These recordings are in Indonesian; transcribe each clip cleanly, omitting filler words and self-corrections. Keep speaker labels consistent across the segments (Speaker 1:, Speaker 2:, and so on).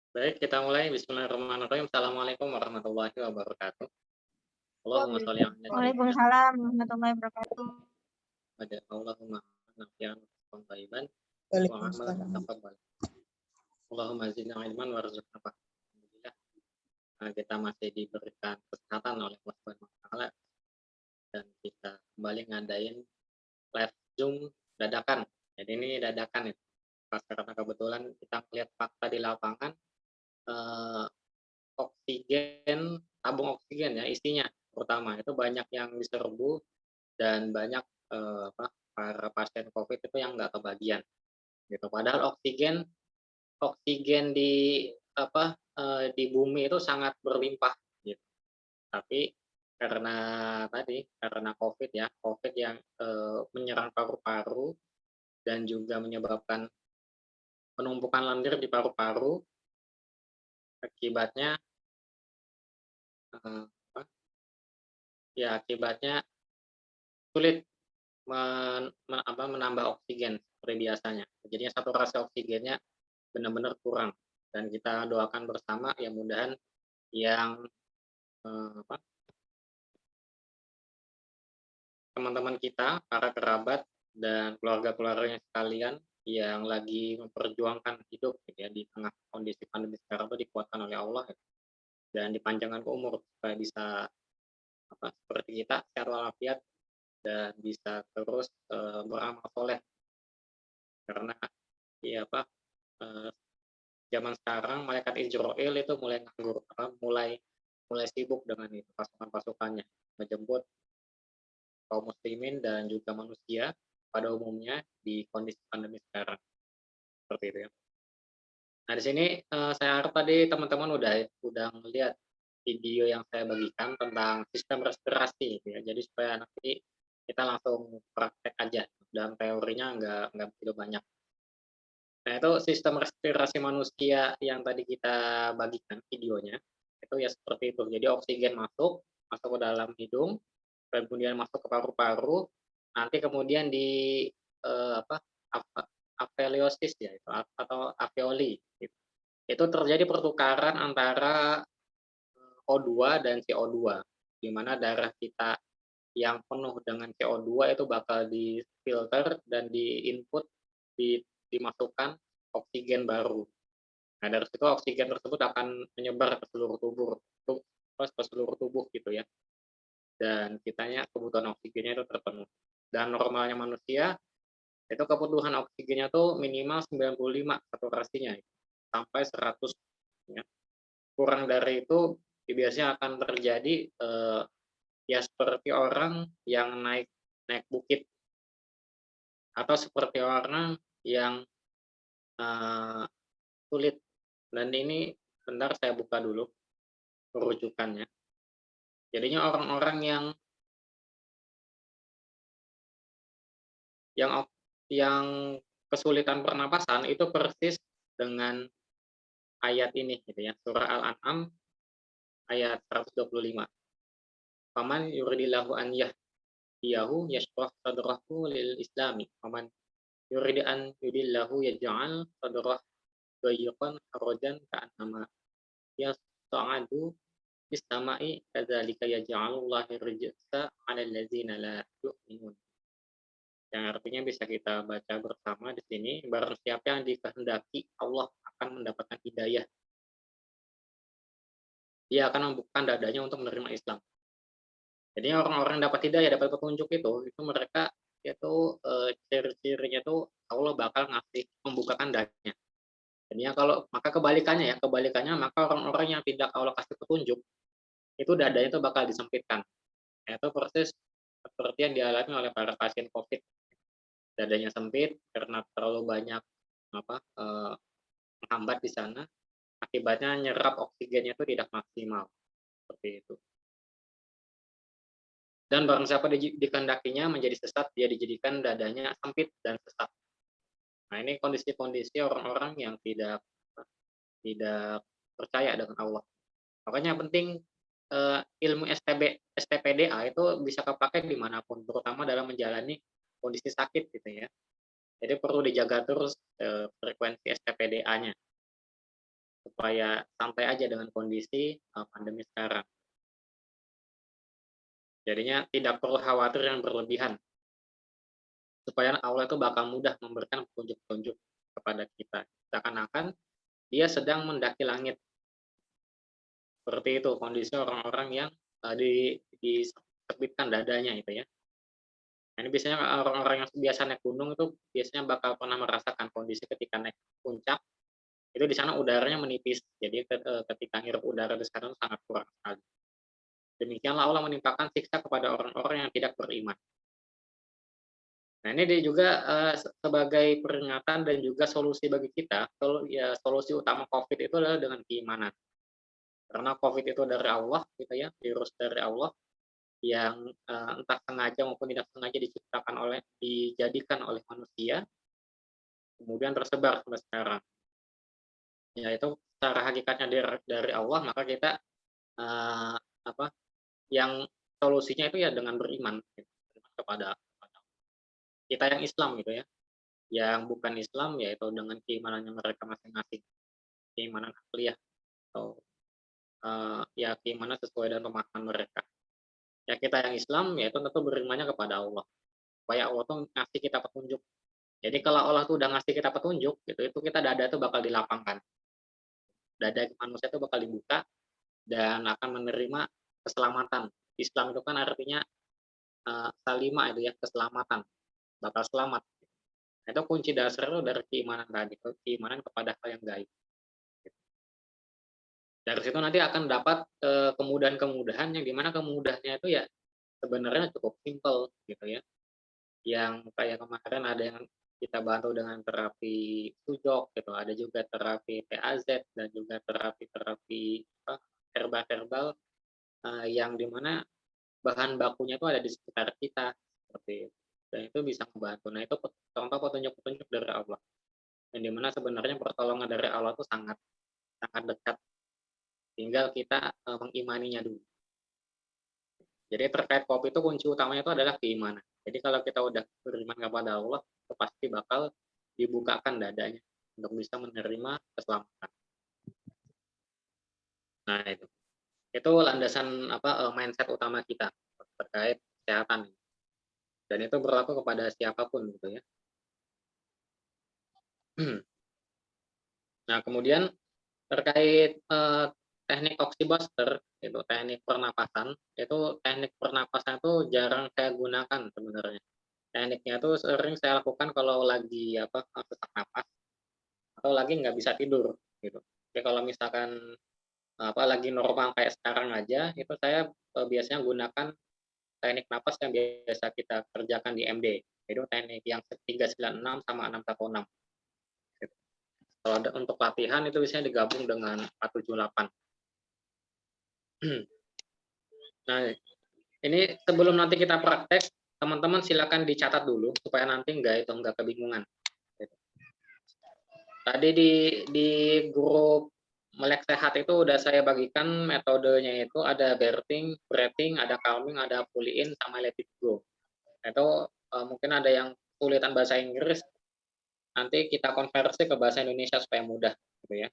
Speaker 1: Baik, kita mulai. Bismillahirrahmanirrahim. Assalamualaikum warahmatullahi wabarakatuh. Allahumma sholli ala sayyidina
Speaker 2: Waalaikumsalam warahmatullahi wabarakatuh.
Speaker 1: Muhammad. Allahumma nafi'an wa thayyiban wa amalan
Speaker 3: Waalaikumsalam.
Speaker 1: mutaqabbal. Allahumma zidna ilman warzuqna fahma. Alhamdulillah, kita masih diberikan kesehatan oleh Allah Subhanahu wa taala dan kita kembali ngadain live Zoom dadakan. Jadi ini dadakan itu. Pas karena kebetulan kita melihat fakta di lapangan, eh, oksigen, tabung oksigen ya isinya terutama itu banyak yang diserbu dan banyak para pasien COVID itu yang nggak kebagian gitu. Padahal oksigen oksigen di bumi itu sangat berlimpah gitu. Tapi karena COVID ya, COVID yang menyerang paru-paru dan juga menyebabkan penumpukan lendir di paru-paru, akibatnya eh, apa, akibatnya sulit menambah oksigen seperti biasanya. Jadinya saturasi oksigennya benar-benar kurang dan kita doakan bersama ya mudahan yang teman-teman kita, para kerabat dan keluarga-keluarganya sekalian yang lagi memperjuangkan hidup gitu ya di tengah kondisi pandemi sekarang itu dikuatkan oleh Allah ya, dan dipanjangkan ke umur supaya bisa seperti kita sehat walafiat dan bisa terus beramal soleh karena ya eh, zaman sekarang malaikat Israel itu mulai nganggur mulai sibuk dengan itu pasukan-pasukannya menjemput kaum muslimin dan juga manusia pada umumnya di kondisi pandemi sekarang seperti itu ya. Nah di sini saya harap tadi teman-teman udah melihat video yang saya bagikan tentang sistem respirasi gitu ya. Jadi supaya nanti kita langsung praktek aja dan teorinya nggak begitu banyak. Nah itu sistem respirasi manusia yang tadi kita bagikan videonya itu ya seperti itu. Jadi oksigen masuk ke dalam hidung, kemudian masuk ke paru-paru, nanti kemudian di apa apeliosis ya itu atau alveoli gitu. Itu terjadi pertukaran antara O2 dan CO2 di mana darah kita yang penuh dengan CO2 itu bakal difilter dan diinput dimasukkan oksigen baru. Nah, dari situ oksigen tersebut akan menyebar ke seluruh tubuh, ke seluruh tubuh gitu ya. Dan kitanya kebutuhan oksigennya itu terpenuhi. Dan normalnya manusia itu kebutuhan oksigennya tuh minimal 95 saturasinya sampai 100 ya. Kurang dari itu biasanya akan terjadi ya seperti orang yang naik naik bukit atau seperti orang yang sulit. Dan ini bentar saya buka dulu rujukannya. Jadinya orang-orang yang kesulitan pernapasan itu persis dengan ayat ini gitu ya, surah Al-An'am ayat 125. Faman yuridillahu an yahdiyahu yashrah sadrahu lil islami. Faman yurid an yudillahu yaj'al sadrah dayyqan harajan ka'annama yas'adu fis sama'i kadzalika yaj'alullahu rijsa 'alal ladzina la yu'minun. Yang artinya bisa kita baca bersama di sini, barang siapa yang dikehendaki Allah akan mendapatkan hidayah. Dia akan membukakan dadanya untuk menerima Islam. Jadi orang-orang yang dapat hidayah, dapat petunjuk itu mereka itu ciri-cirinya itu Allah bakal membukakan dadanya. Jadinya kalau maka kebalikannya maka orang-orang yang tidak Allah kasih petunjuk itu dadanya itu bakal disempitkan. Itu persis seperti yang dialami oleh para pasien COVID. Dadanya sempit karena terlalu banyak menghambat di sana, akibatnya nyerap oksigennya itu tidak maksimal seperti itu. Dan barang siapa dikehendakinya menjadi sesat, dia dijadikan dadanya sempit dan sesat. Nah ini kondisi-kondisi orang-orang yang tidak percaya dengan Allah. Makanya penting ilmu STPDA itu bisa kepakai dimanapun, terutama dalam menjalani kondisi sakit gitu ya. Jadi perlu dijaga terus frekuensi STPDA-nya supaya santai aja dengan kondisi pandemi sekarang. Jadinya tidak perlu khawatir yang berlebihan, supaya Allah itu bakal mudah memberikan petunjuk-petunjuk kepada kita. Seakan-akan dia sedang mendaki langit. Seperti itu kondisi orang-orang yang disebutkan dadanya itu ya. Nah, ini biasanya orang-orang yang biasa naik gunung itu biasanya bakal pernah merasakan kondisi ketika naik puncak, itu di sana udaranya menipis. Jadi ketika ngirup udara di sana sangat kurang sekali. Demikianlah Allah menimpakan siksa kepada orang-orang yang tidak beriman. Nah, ini dia juga sebagai peringatan dan juga solusi bagi kita. Solusi utama COVID itu adalah dengan keimanan. Karena COVID itu dari Allah, gitu ya, virus dari Allah yang entah sengaja maupun tidak sengaja dijadikan oleh manusia, kemudian tersebar sampai sekarang. Ya itu secara hakikatnya dari Allah, maka kita apa yang solusinya itu ya dengan beriman, gitu, kepada kita yang Islam gitu ya. Yang bukan Islam yaitu dengan keimanannya mereka masing-masing, keimanan akliyah atau ya keimanan sesuai dengan pemahaman mereka. Ya kita yang Islam yaitu tentu berimannya kepada Allah, supaya Allah tuh ngasih kita petunjuk. Jadi kalau Allah tuh udah ngasih kita petunjuk gitu, itu kita dada tuh bakal dilapangkan. Dada manusia tuh bakal dibuka dan akan menerima keselamatan. Islam itu kan artinya salimah itu ya, keselamatan, bakal selamat. Itu kunci dasar itu dari keimanan tadi, keimanan kepada hal yang gaib. Dari situ nanti akan dapat kemudahan-kemudahan yang dimana kemudahannya itu ya sebenarnya cukup simpel gitu ya. Yang kayak kemarin ada yang kita bantu dengan terapi sujok gitu, ada juga terapi PAZ dan juga terapi-terapi herbal-herbal yang dimana bahan bakunya itu ada di sekitar kita seperti itu. Dan itu bisa membantu. Nah itu contoh petunjuk-petunjuk dari Allah. Dan dimana sebenarnya pertolongan dari Allah itu sangat sangat dekat. Tinggal kita mengimaninya dulu. Jadi terkait COVID itu kunci utamanya itu adalah keimanan. Jadi kalau kita udah beriman kepada Allah, itu pasti bakal dibukakan dadanya untuk bisa menerima keselamatan. Nah itu landasan mindset utama kita terkait kesehatan. Dan itu berlaku kepada siapapun gitu ya. Nah kemudian terkait teknik oxibuster itu teknik pernapasan, itu jarang saya gunakan sebenarnya. Tekniknya itu sering saya lakukan kalau lagi sesak napas atau lagi nggak bisa tidur gitu. Jadi kalau misalkan lagi normal kayak sekarang aja, itu saya biasanya gunakan teknik napas yang biasa kita kerjakan di MD. Itu teknik yang 396 sama 616. Gitu. Kalau untuk latihan itu biasanya digabung dengan 478. Nah, ini sebelum nanti kita praktek, teman-teman silakan dicatat dulu supaya nanti nggak kebingungan. Tadi di grup Melek Sehat itu udah saya bagikan metodenya itu ada breathing, ada calming, ada pull in, sama let it go. Itu mungkin ada yang kesulitan bahasa Inggris, nanti kita konversi ke bahasa Indonesia supaya mudah gitu ya.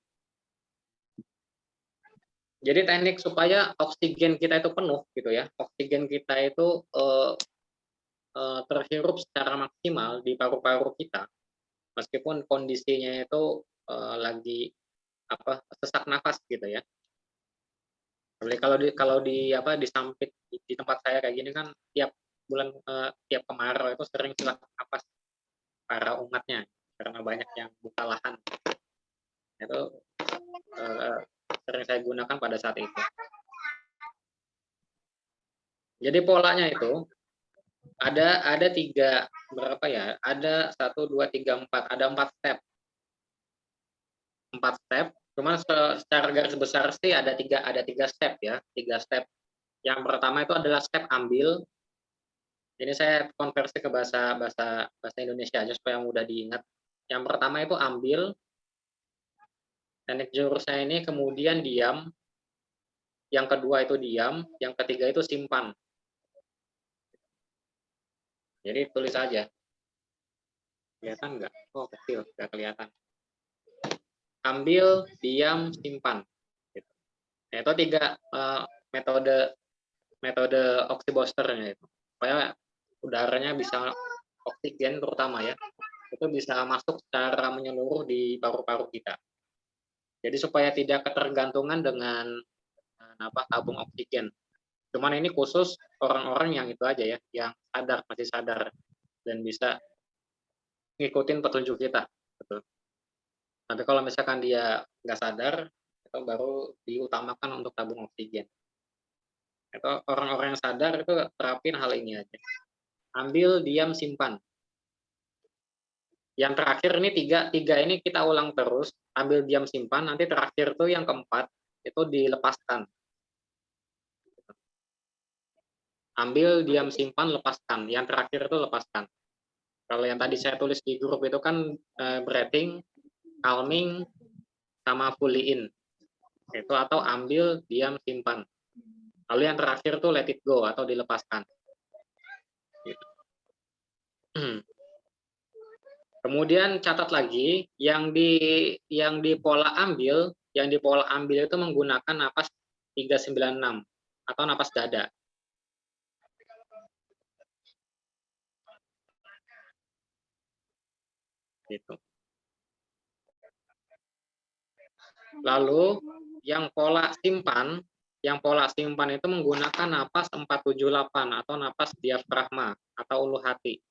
Speaker 1: Jadi teknik supaya oksigen kita itu penuh gitu ya, oksigen kita itu terhirup secara maksimal di paru-paru kita, meskipun kondisinya itu lagi sesak nafas gitu ya. Kalau di Sampit di tempat saya kayak gini kan tiap bulan tiap kemarau itu sering sesak nafas para umatnya karena banyak yang buka lahan. Itu sering saya gunakan pada saat itu. Jadi polanya itu ada tiga berapa ya? Ada 1, 2, 3, 4. Ada 4 step. 4 step. Cuman secara garis besar sih ada tiga step ya. 3 step. Yang pertama itu adalah step ambil. Ini saya konversi ke bahasa Indonesia aja supaya mudah diingat. Yang pertama itu ambil. Teknik jurusnya ini kemudian diam. Yang kedua itu diam. Yang ketiga itu simpan. Jadi tulis aja. Kelihatan nggak? Oh kecil, nggak kelihatan. ambil, diam, simpan. Gitu. Itu 3 metode oxybusternya itu. Supaya udaranya bisa, oksigen terutama ya, itu bisa masuk secara menyeluruh di paru-paru kita. Jadi supaya tidak ketergantungan dengan tabung oksigen. Cuman ini khusus orang-orang yang itu aja ya, yang masih sadar dan bisa ngikutin petunjuk kita. Betul. Tapi kalau misalkan dia nggak sadar, itu baru diutamakan untuk tabung oksigen. Itu orang-orang yang sadar itu terapin hal ini aja. Ambil, diam, simpan. Yang terakhir ini tiga ini kita ulang terus. Ambil, diam, simpan. Nanti terakhir tuh yang keempat itu dilepaskan. Ambil, diam, simpan, lepaskan. Yang terakhir itu lepaskan. Kalau yang tadi saya tulis di grup itu kan breathing, calming, sama fully in. Itu atau ambil, diam, simpan. Lalu yang terakhir tuh let it go atau dilepaskan. Gitu. Kemudian catat lagi yang di pola ambil itu menggunakan napas 396 atau napas dada. Gitu. Lalu yang pola simpan itu menggunakan napas 478 atau napas diafragma atau ulu hati.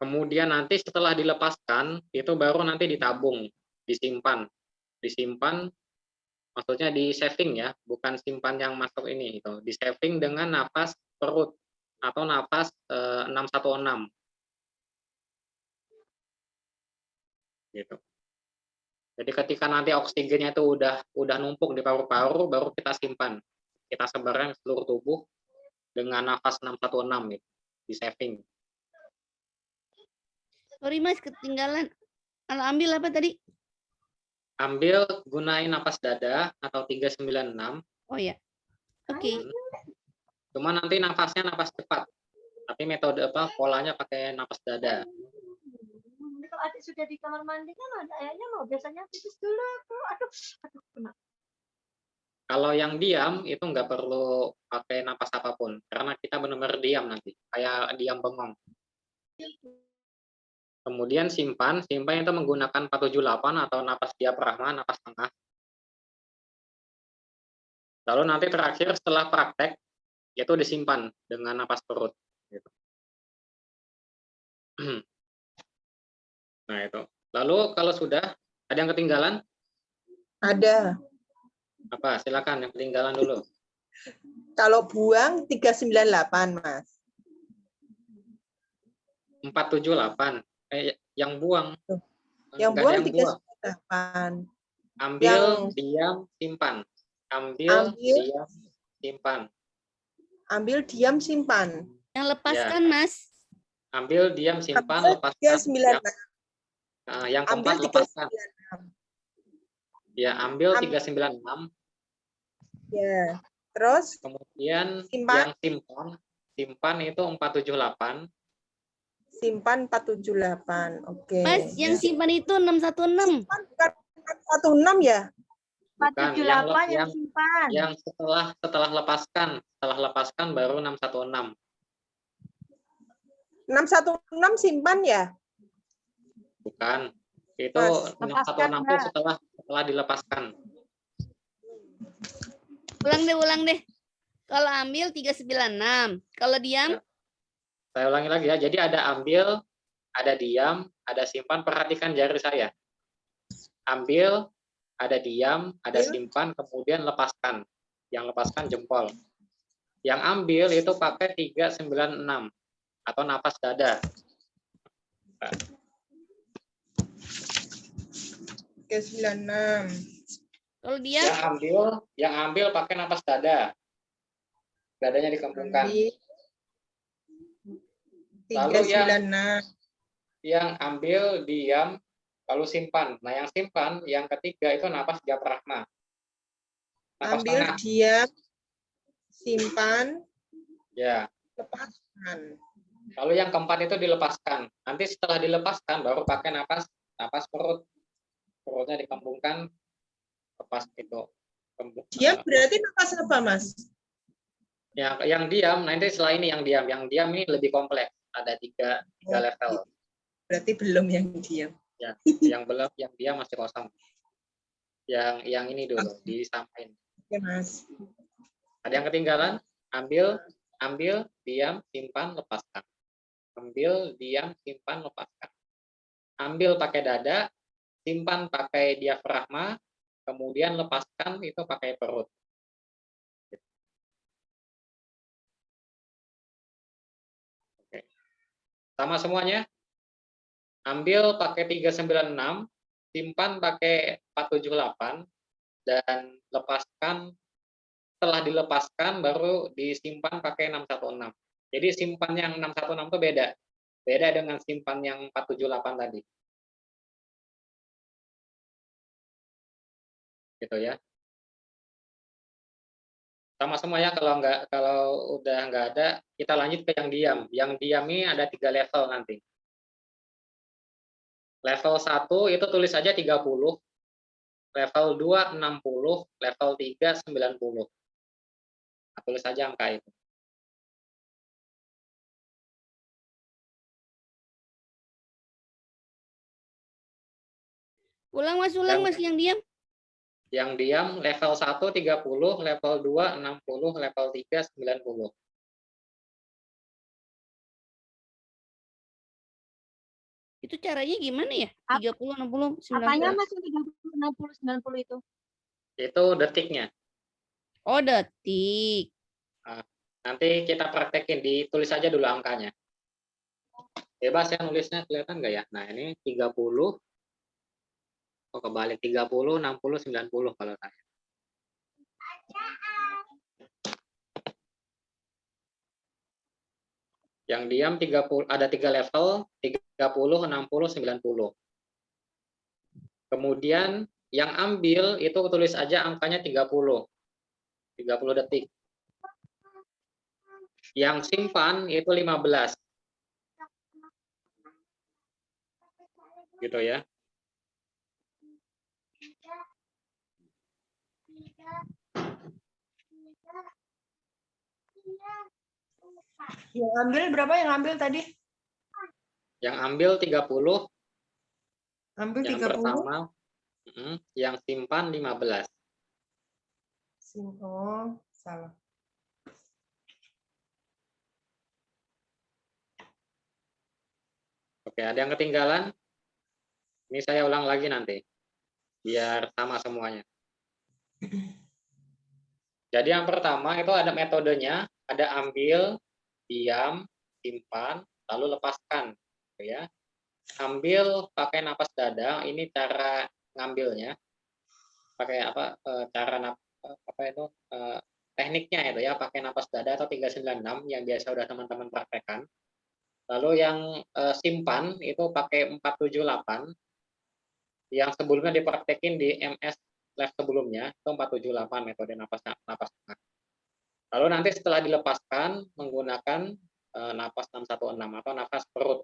Speaker 1: Kemudian nanti setelah dilepaskan, itu baru nanti ditabung, disimpan. Disimpan, maksudnya di saving ya, bukan simpan yang masuk ini. Di saving dengan napas perut atau napas 616. Gitu. Jadi ketika nanti oksigennya itu udah numpuk di paru-paru, baru kita simpan. Kita sebarkan seluruh tubuh dengan nafas 616 gitu, di saving.
Speaker 3: Sorry Mas, ketinggalan. Kalau ambil apa tadi?
Speaker 1: Ambil, gunain napas dada atau 396.
Speaker 3: Oh ya. Oke.
Speaker 1: Cuma nanti nafasnya napas cepat. Tapi metode polanya pakai napas dada.
Speaker 2: Kalau adik sudah di kamar mandi kan ada ayahnya mau biasanya pipis dulu. Aduh, kena.
Speaker 1: Kalau yang diam itu nggak perlu pakai napas apapun karena kita benar-benar diam nanti, kayak diam bengong. Kemudian simpan itu menggunakan 478 atau napas diafragma, napas tengah. Lalu nanti terakhir setelah praktek itu disimpan dengan napas perut. Gitu. Nah itu. Lalu kalau sudah ada yang ketinggalan?
Speaker 4: Ada.
Speaker 1: Apa? Silakan yang ketinggalan dulu.
Speaker 4: Kalau buang 398, Mas.
Speaker 1: 478. Yang buang.
Speaker 4: Yang buang 398.
Speaker 1: Ambil, diam, simpan. Ambil, diam, simpan.
Speaker 4: Ambil, diam, simpan.
Speaker 3: Yang lepaskan, ya. Mas.
Speaker 1: Ambil, diam, simpan, lepaskan.
Speaker 4: 396.
Speaker 1: Yang keempat lepaskan. Ya, ambil 396.
Speaker 4: Ya. Terus
Speaker 1: kemudian
Speaker 4: simpan.
Speaker 1: Yang simpan itu 478.
Speaker 4: Simpan 478. Oke.
Speaker 3: Mas, yang simpan itu 616.
Speaker 4: Simpan bukan 616 ya?
Speaker 2: 478 yang simpan.
Speaker 1: Yang setelah lepaskan baru 616.
Speaker 4: 616 simpan ya?
Speaker 1: Bukan. Itu 616 itu setelah dilepaskan.
Speaker 3: Ulang deh. Kalau ambil 396. Kalau diam?
Speaker 1: Ya. Saya ulangi lagi ya. Jadi ada ambil, ada diam, ada simpan. Perhatikan jari saya. Ambil, ada diam, ada simpan, kemudian lepaskan. Yang lepaskan jempol. Yang ambil itu pakai 396 atau napas dada. Nah.
Speaker 4: 396.
Speaker 3: Kalau dia
Speaker 1: yang ambil pakai napas dada. Dadanya dikembangkan. Lalu yang ambil, diam, lalu simpan. Nah, yang simpan, yang ketiga itu napas diafragma.
Speaker 4: Ambil, diam, simpan.
Speaker 1: Ya,
Speaker 4: Lepaskan.
Speaker 1: Lalu yang keempat itu dilepaskan. Nanti setelah dilepaskan baru pakai napas perut. Perutnya dikembungkan, lepas itu.
Speaker 4: Diam berarti napas apa, Mas?
Speaker 1: Yang diam, nanti setelah ini yang diam. Yang diam ini lebih kompleks. Ada tiga level.
Speaker 4: Berarti belum yang diam.
Speaker 1: Ya, yang belum, yang diam masih kosong. Yang ini dulu disampaikan.
Speaker 4: Oke, Mas.
Speaker 1: Ada yang ketinggalan? Ambil, diam, simpan, lepaskan. Ambil, diam, simpan, lepaskan. Ambil pakai dada, simpan pakai diafragma, kemudian lepaskan itu pakai perut. Oke. Sama semuanya? Ambil pakai 396, simpan pakai 478, dan lepaskan. Setelah dilepaskan baru disimpan pakai 616. Jadi simpan yang 616 itu beda. Beda dengan simpan yang 478 tadi. Gitu ya. Sama semua ya, kalau udah nggak ada, kita lanjut ke yang diam. Yang diam ini ada 3 level nanti. Level 1 itu tulis saja 30, level 2 60, level 3 90. Nah, tulis saja angka itu.
Speaker 3: Ulang Mas yang diam.
Speaker 1: Yang diam level 1 30, level 2 60, level 3 90.
Speaker 3: Itu caranya gimana ya? 30, 60, 90.
Speaker 2: Apanya Mas yang 30, 60, 90 itu?
Speaker 1: Itu detiknya.
Speaker 3: Oh, detik.
Speaker 1: Nah, nanti kita praktekin, ditulis saja dulu angkanya. Bebas ya nulisnya, kelihatan nggak ya? Nah, ini 30. Oh, kebalik 30, 60, 90 kalau saya. Yang diam 30, ada 3 level, 30, 60, 90. Kemudian yang ambil itu tulis aja angkanya 30. 30 detik. Yang simpan itu 15. Gitu ya.
Speaker 4: Yang ambil berapa yang ambil tadi?
Speaker 1: Yang ambil 30,
Speaker 4: Ambil
Speaker 1: yang
Speaker 4: 30.
Speaker 1: pertama, yang simpan 15.
Speaker 4: Oh, salah.
Speaker 1: Oke, ada yang ketinggalan? Ini saya ulang lagi nanti, biar sama semuanya. Jadi yang pertama itu ada metodenya, ada ambil, diam, simpan, lalu lepaskan. Ya. Ambil pakai napas dada, ini cara ngambilnya. Pakai apa? Tekniknya itu ya, pakai napas dada atau 396 yang biasa udah teman-teman praktekkan. Lalu yang simpan itu pakai 478. Yang sebelumnya dipraktekin di MS Lab sebelumnya itu 478 metode napas tengah. Lalu nanti setelah dilepaskan menggunakan napas 616 atau nafas perut.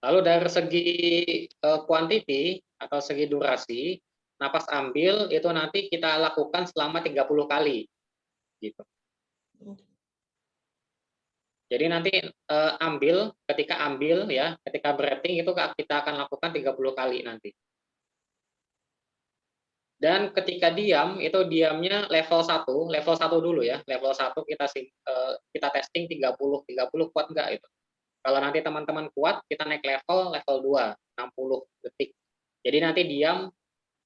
Speaker 1: Lalu dari segi quantity atau segi durasi, napas ambil itu nanti kita lakukan selama 30 kali. Gitu. Jadi nanti ketika ambil ya, ketika breathing itu kita akan lakukan 30 kali nanti. Dan ketika diam, itu diamnya level 1 dulu ya. Level 1 kita testing 30 kuat enggak itu. Kalau nanti teman-teman kuat, kita naik level 2, 60 detik. Jadi nanti diam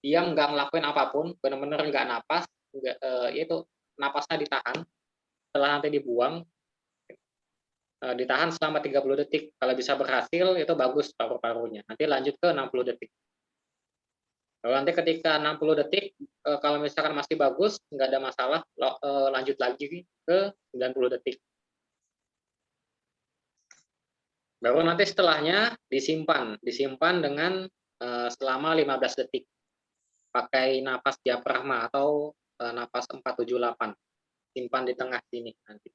Speaker 1: enggak ngelakuin apapun, benar-benar enggak napas, itu napasnya ditahan. Setelah nanti dibuang, ditahan selama 30 detik. Kalau bisa berhasil, itu bagus paru-parunya. Nanti lanjut ke 60 detik. Kalau nanti ketika 60 detik, kalau misalkan masih bagus, nggak ada masalah, lanjut lagi ke 90 detik. Baru nanti setelahnya disimpan dengan selama 15 detik. Pakai napas diafragma atau napas 478. simpan di tengah sini nanti.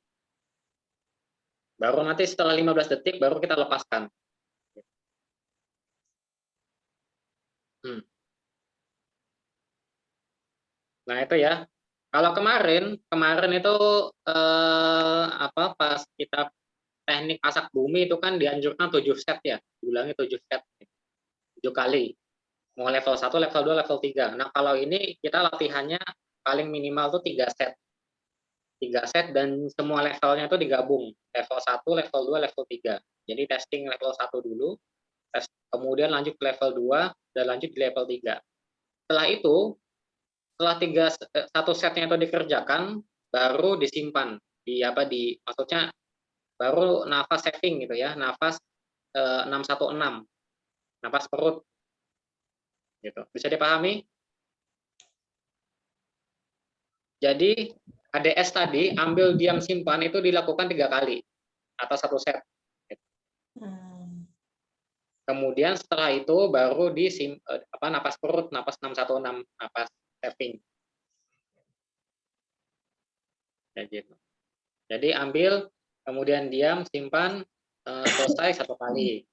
Speaker 1: Baru nanti setelah 15 detik baru kita lepaskan. Nah, itu ya. Kalau kemarin itu pas kita teknik masak bumi itu kan dianjurkan 7 set ya, diulangi 7 set, 7 kali. Mau level 1, level 2, level 3. Nah, kalau ini kita latihannya paling minimal tuh 3 set. 3 set dan semua levelnya itu digabung. Level 1, level 2, level 3. Jadi testing level 1 dulu, kemudian lanjut ke level 2 dan lanjut di level 3. Setelah itu, setelah satu setnya itu dikerjakan, baru disimpan maksudnya baru nafas saving gitu ya, nafas 616, nafas perut gitu. Bisa dipahami? Jadi ADS tadi ambil diam simpan itu dilakukan 3 kali atau 1 set. Kemudian setelah itu baru nafas perut, nafas 616, nafas saving. Kayak gitu. Jadi ambil, kemudian diam, simpan, selesai 1 kali.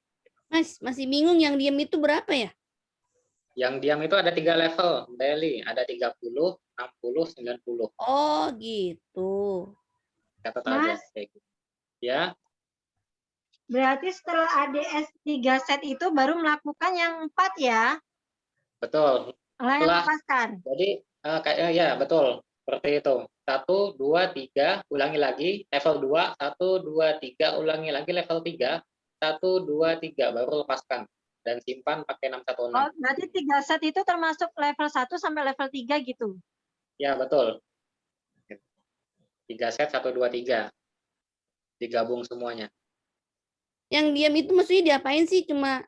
Speaker 3: Mas, masih bingung yang diam itu berapa ya?
Speaker 1: Yang diam itu ada 3 level, Deli. Ada 30, 60, 90.
Speaker 3: Oh, gitu.
Speaker 1: Catat aja.
Speaker 2: Mas,
Speaker 1: Kayak gitu. Ya,
Speaker 2: berarti setelah ADS 3 set itu baru melakukan yang 4 ya?
Speaker 1: betul.
Speaker 2: Lain
Speaker 1: Setelah,
Speaker 2: lepaskan.
Speaker 1: jadi, ya betul. Seperti itu. 1, 2, 3, ulangi lagi. Level 2, 1, 2, 3, ulangi lagi level 3. 1, 2, 3, baru lepaskan. Dan simpan pakai 616.
Speaker 2: Oh, berarti 3 set itu termasuk level 1 sampai level 3 gitu?
Speaker 1: Ya, betul. 3 set, 1, 2, 3. Digabung semuanya.
Speaker 3: Yang diam itu maksudnya diapain sih? Cuma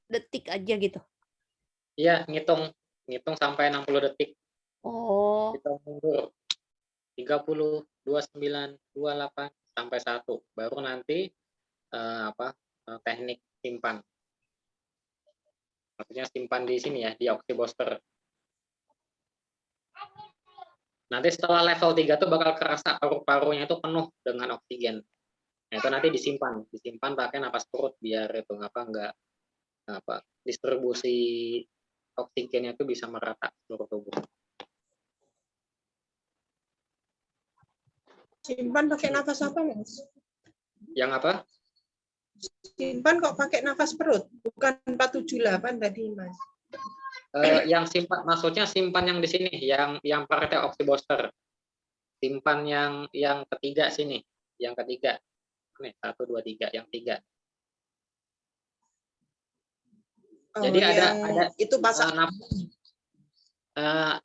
Speaker 3: detik aja gitu?
Speaker 1: Iya, ngitung sampai 60 detik.
Speaker 3: Oh,
Speaker 1: Kita mundur 30, 29, 28 sampai 1. Baru nanti teknik simpan. Maksudnya simpan di sini ya, di oxybuster. Nanti setelah level 3 tuh bakal kerasa paru-parunya itu penuh dengan oksigen. Nah, itu nanti disimpan pakai napas perut biar itu enggak distribusi oksigennya itu bisa merata seluruh tubuh.
Speaker 4: Simpan pakai nafas apa, Mas?
Speaker 1: Yang apa?
Speaker 4: Simpan kok pakai nafas perut, bukan 478 tadi, Mas.
Speaker 1: Yang simpan, maksudnya simpan yang di sini, yang pakai oxybuster. Simpan yang ketiga sini, yang ketiga. Nih, 1, 2, 3, yang 3. Jadi ada
Speaker 4: itu pasang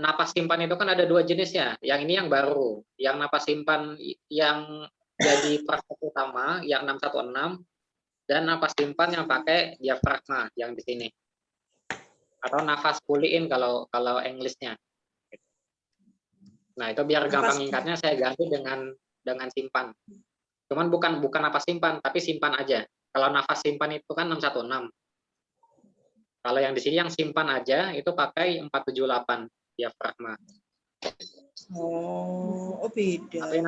Speaker 1: napas simpan itu kan ada 2 jenis ya. Yang ini yang baru, yang napas simpan yang jadi praktek utama yang 616 dan napas simpan yang pakai diafragma yang di sini. Atau nafas pull-in kalau English-nya. Nah, itu biar gampang ingatnya saya ganti dengan simpan. Cuman bukan napas simpan, tapi simpan aja. Kalau nafas simpan itu kan 616. Kalau yang di sini yang simpan aja itu pakai 478 diafragma.
Speaker 4: Oh, beda.
Speaker 1: Tapi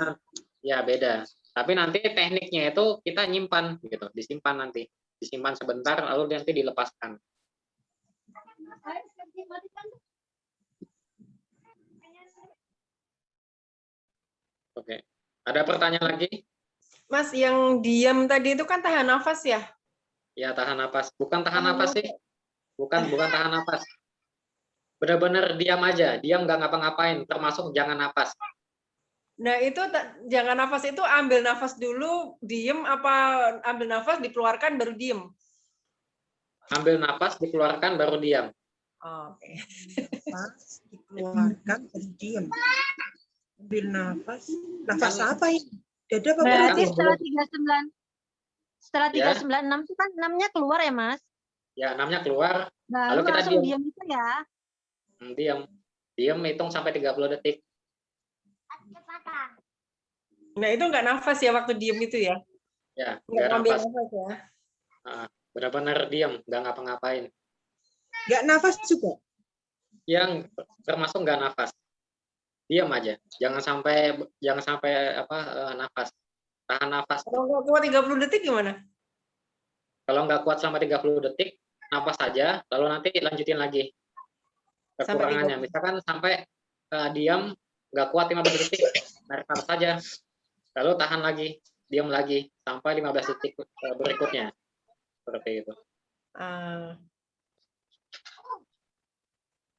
Speaker 1: ya beda. Tapi nanti tekniknya itu kita nyimpan gitu, disimpan nanti. Disimpan sebentar lalu nanti dilepaskan. Oke. Ada pertanyaan lagi?
Speaker 4: Mas, yang diam tadi itu kan tahan nafas ya?
Speaker 1: Ya, tahan nafas. Bukan tahan nafas sih. Bukan tahan nafas. Benar-benar diam aja. Diam nggak ngapa-ngapain, termasuk jangan nafas.
Speaker 4: Nah, itu jangan nafas itu ambil nafas dulu, diem apa ambil nafas dikeluarkan baru diem?
Speaker 1: Ambil nafas, dikeluarkan baru diam.
Speaker 4: Oke. Nafas dikeluarkan baru diem. Ambil nafas. Nafas apa ini? Dada apa
Speaker 2: Berarti
Speaker 4: perut?
Speaker 2: setelah
Speaker 1: Ya.
Speaker 2: 396 itu kan 6-nya keluar ya, Mas?
Speaker 1: Ya, 6-nya keluar.
Speaker 2: Baru
Speaker 1: Lalu kita
Speaker 2: langsung diam itu ya?
Speaker 1: Diam hitung sampai 30 detik.
Speaker 4: Nah, itu nggak nafas ya waktu diem itu ya?
Speaker 1: Ya,
Speaker 4: Nggak
Speaker 1: nggak
Speaker 4: ambil
Speaker 1: nafas.
Speaker 4: nafas ya?
Speaker 1: Benar-benar diam, nggak ngapa-ngapain.
Speaker 4: Nggak nafas juga?
Speaker 1: Yang termasuk nggak nafas. diam aja. Jangan sampai nafas. Tahan nafas.
Speaker 4: Kalau nggak kuat 30 detik gimana?
Speaker 1: Kalau nggak kuat selama 30 detik, nafas saja, lalu nanti lanjutin lagi
Speaker 4: Sampai
Speaker 1: kekurangannya.
Speaker 4: 30.
Speaker 1: Misalkan sampai diam, nggak kuat 15 detik, narik nafas saja, lalu tahan lagi, diam lagi, sampai 15 detik berikutnya. Seperti itu.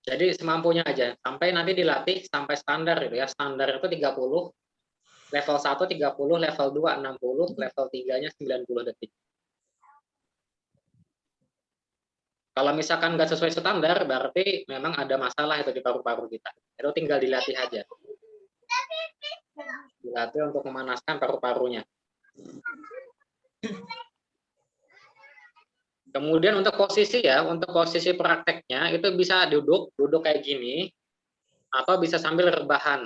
Speaker 1: Jadi semampunya aja, sampai nanti dilatih sampai standar gitu ya. Standar itu 30, level 1 30, level 2 60, level 3-nya 90 detik. Kalau misalkan nggak sesuai standar, berarti memang ada masalah itu di paru-paru kita. Itu tinggal dilatih aja. Dilatih untuk memanaskan paru-parunya. Kemudian untuk posisi prakteknya itu bisa duduk kayak gini, atau bisa sambil rebahan.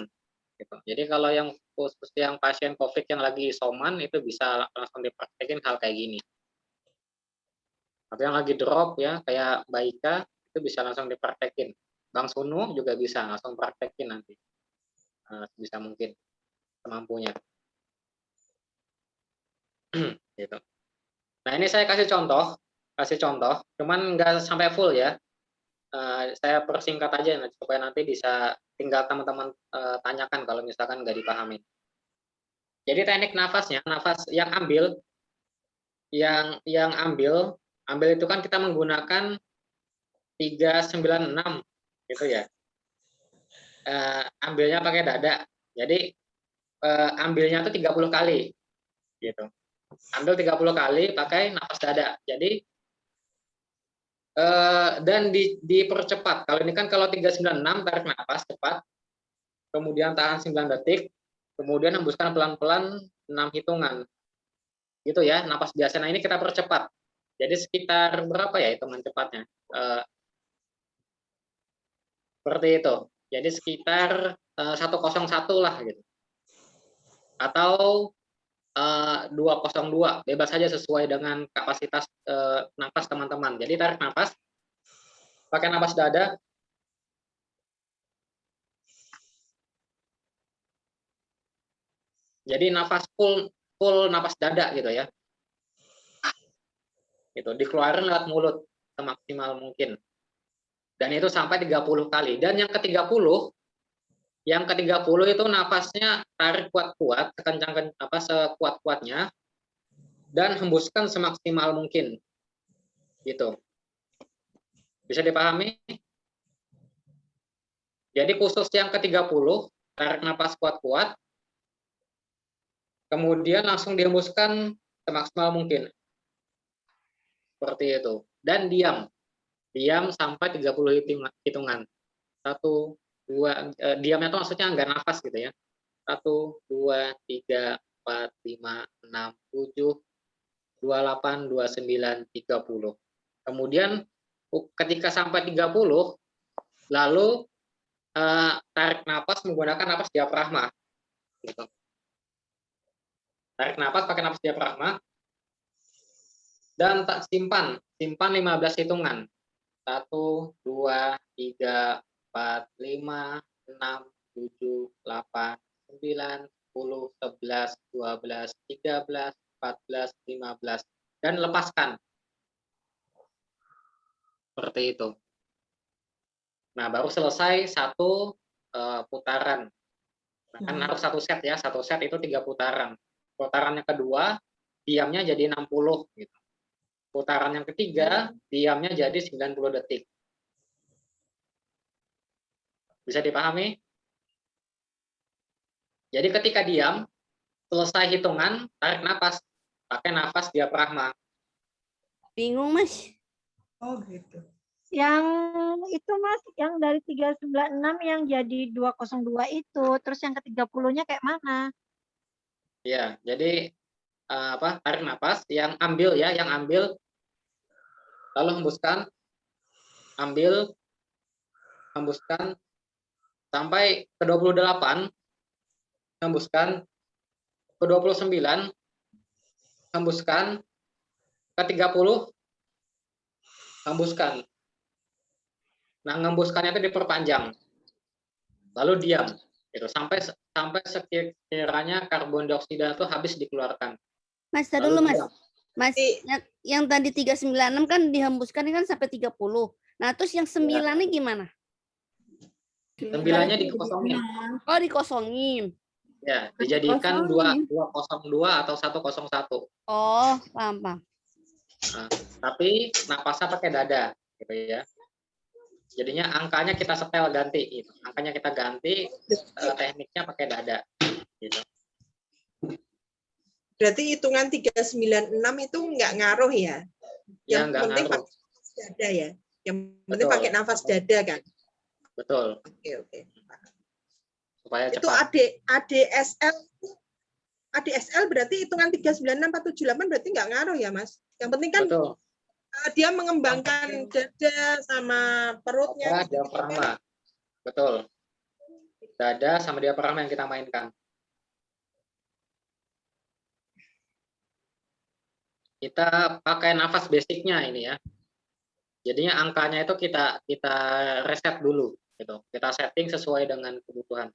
Speaker 1: Gitu. Jadi kalau yang khusus yang pasien COVID yang lagi isoman itu bisa langsung dipraktekin hal kayak gini. Atau yang lagi drop ya, kayak Mbak Ika, itu bisa langsung dipraktekin. Bang Sunu juga bisa langsung praktekin nanti. Bisa mungkin semampunya. Gitu. Nah ini saya kasih contoh, cuman nggak sampai full ya. Saya persingkat aja supaya nanti bisa tinggal teman-teman tanyakan kalau misalkan nggak dipahami. Jadi teknik nafasnya, nafas yang ambil itu kan kita menggunakan 396 gitu ya. Ambilnya pakai dada. Jadi ambilnya tuh 30 kali gitu. Ambil 30 kali pakai nafas dada. Jadi dan dipercepat. Kalau ini kan kalau 396 tarik nafas cepat, kemudian tahan 9 detik, kemudian hembuskan pelan-pelan 6 hitungan. Gitu ya, nafas biasa. Nah, ini kita percepat. Jadi sekitar berapa ya hitungan cepatnya? Seperti itu. Jadi sekitar 101 lah gitu. Atau 202, bebas saja sesuai dengan kapasitas nafas teman-teman. Jadi tarik nafas, pakai nafas dada. Jadi nafas full nafas dada gitu ya. Gitu, dikeluarin lewat mulut semaksimal mungkin. Dan itu sampai 30 kali. Dan yang ke-30 itu nafasnya tarik kuat-kuat, sekuat-kuatnya, dan hembuskan semaksimal mungkin. Gitu. Bisa dipahami? Jadi khusus yang ke-30, tarik nafas kuat-kuat, kemudian langsung dihembuskan semaksimal mungkin. Seperti itu. Dan diam. Diam sampai 30 hitungan. 1, 2, diamnya itu maksudnya nggak nafas gitu ya. 1, 2, 3, 4, 5, 6, 7, 28, 29, 30. Kemudian ketika sampai 30, lalu tarik nafas menggunakan nafas diafragma. Gitu. Tarik nafas pakai nafas diafragma. Dan simpan 15 hitungan. 1, 2, 3, 4, 5, 6, 7, 8, 9, 10, 11, 12, 13, 14, 15. Dan lepaskan. Seperti itu. Nah, baru selesai satu putaran. Nah, kan harus satu set ya. Satu set itu 3 putaran. Putaran yang kedua, diamnya jadi 60. Gitu. Putaran yang ketiga, diamnya jadi 90 detik. Bisa dipahami? Jadi ketika diam, selesai hitungan, tarik nafas. Pakai nafas diafragma.
Speaker 3: Bingung, Mas.
Speaker 4: Oh gitu.
Speaker 2: Yang itu Mas, yang dari 396 yang jadi 202 itu, terus yang ke-30-nya kayak mana?
Speaker 1: Ya, jadi tarik nafas, yang ambil lalu hembuskan, ambil, hembuskan sampai ke 28, hembuskan ke 29, hembuskan ke 30, hembuskan. Nah, ngembuskannya itu diperpanjang. Lalu diam. Itu sampai sekiranya karbon dioksida itu habis dikeluarkan.
Speaker 3: Mas, tar
Speaker 1: Lalu
Speaker 3: dulu Mas.
Speaker 1: diam.
Speaker 3: Mas,
Speaker 4: Jadi-
Speaker 3: yang tadi 396 kan dihembuskan kan sampai 30. Nah, terus yang 9-nya gimana?
Speaker 1: 9-nya dikosongin.
Speaker 3: Oh, dikosongin.
Speaker 1: Ya, dijadikan 202 atau 101.
Speaker 3: Oh, paham.
Speaker 1: Nah, tapi napasnya pakai dada, gitu ya. Jadinya angkanya kita setel ganti, gitu. Angkanya kita ganti, tekniknya pakai dada, gitu.
Speaker 4: Berarti hitungan 396 itu nggak ngaruh ya?
Speaker 1: Ya,
Speaker 4: Yang
Speaker 1: nggak
Speaker 4: penting
Speaker 1: ngaruh.
Speaker 4: pakai nafas dada ya. Yang penting
Speaker 1: Betul.
Speaker 4: pakai nafas dada kan.
Speaker 1: Betul,
Speaker 4: Oke.
Speaker 1: supaya
Speaker 4: Itu
Speaker 1: cepat.
Speaker 4: ADSL berarti hitungan 396 478 berarti nggak ngaruh ya, Mas? Yang penting kan
Speaker 1: Betul,
Speaker 4: dia mengembangkan dada sama perutnya
Speaker 1: dada,
Speaker 4: gitu-gitu kan.
Speaker 1: diafragma. Betul. Dada sama diafragma yang kita mainkan. Kita pakai nafas basicnya ini ya. Jadinya angkanya itu kita reset dulu, gitu. Kita setting sesuai dengan kebutuhan.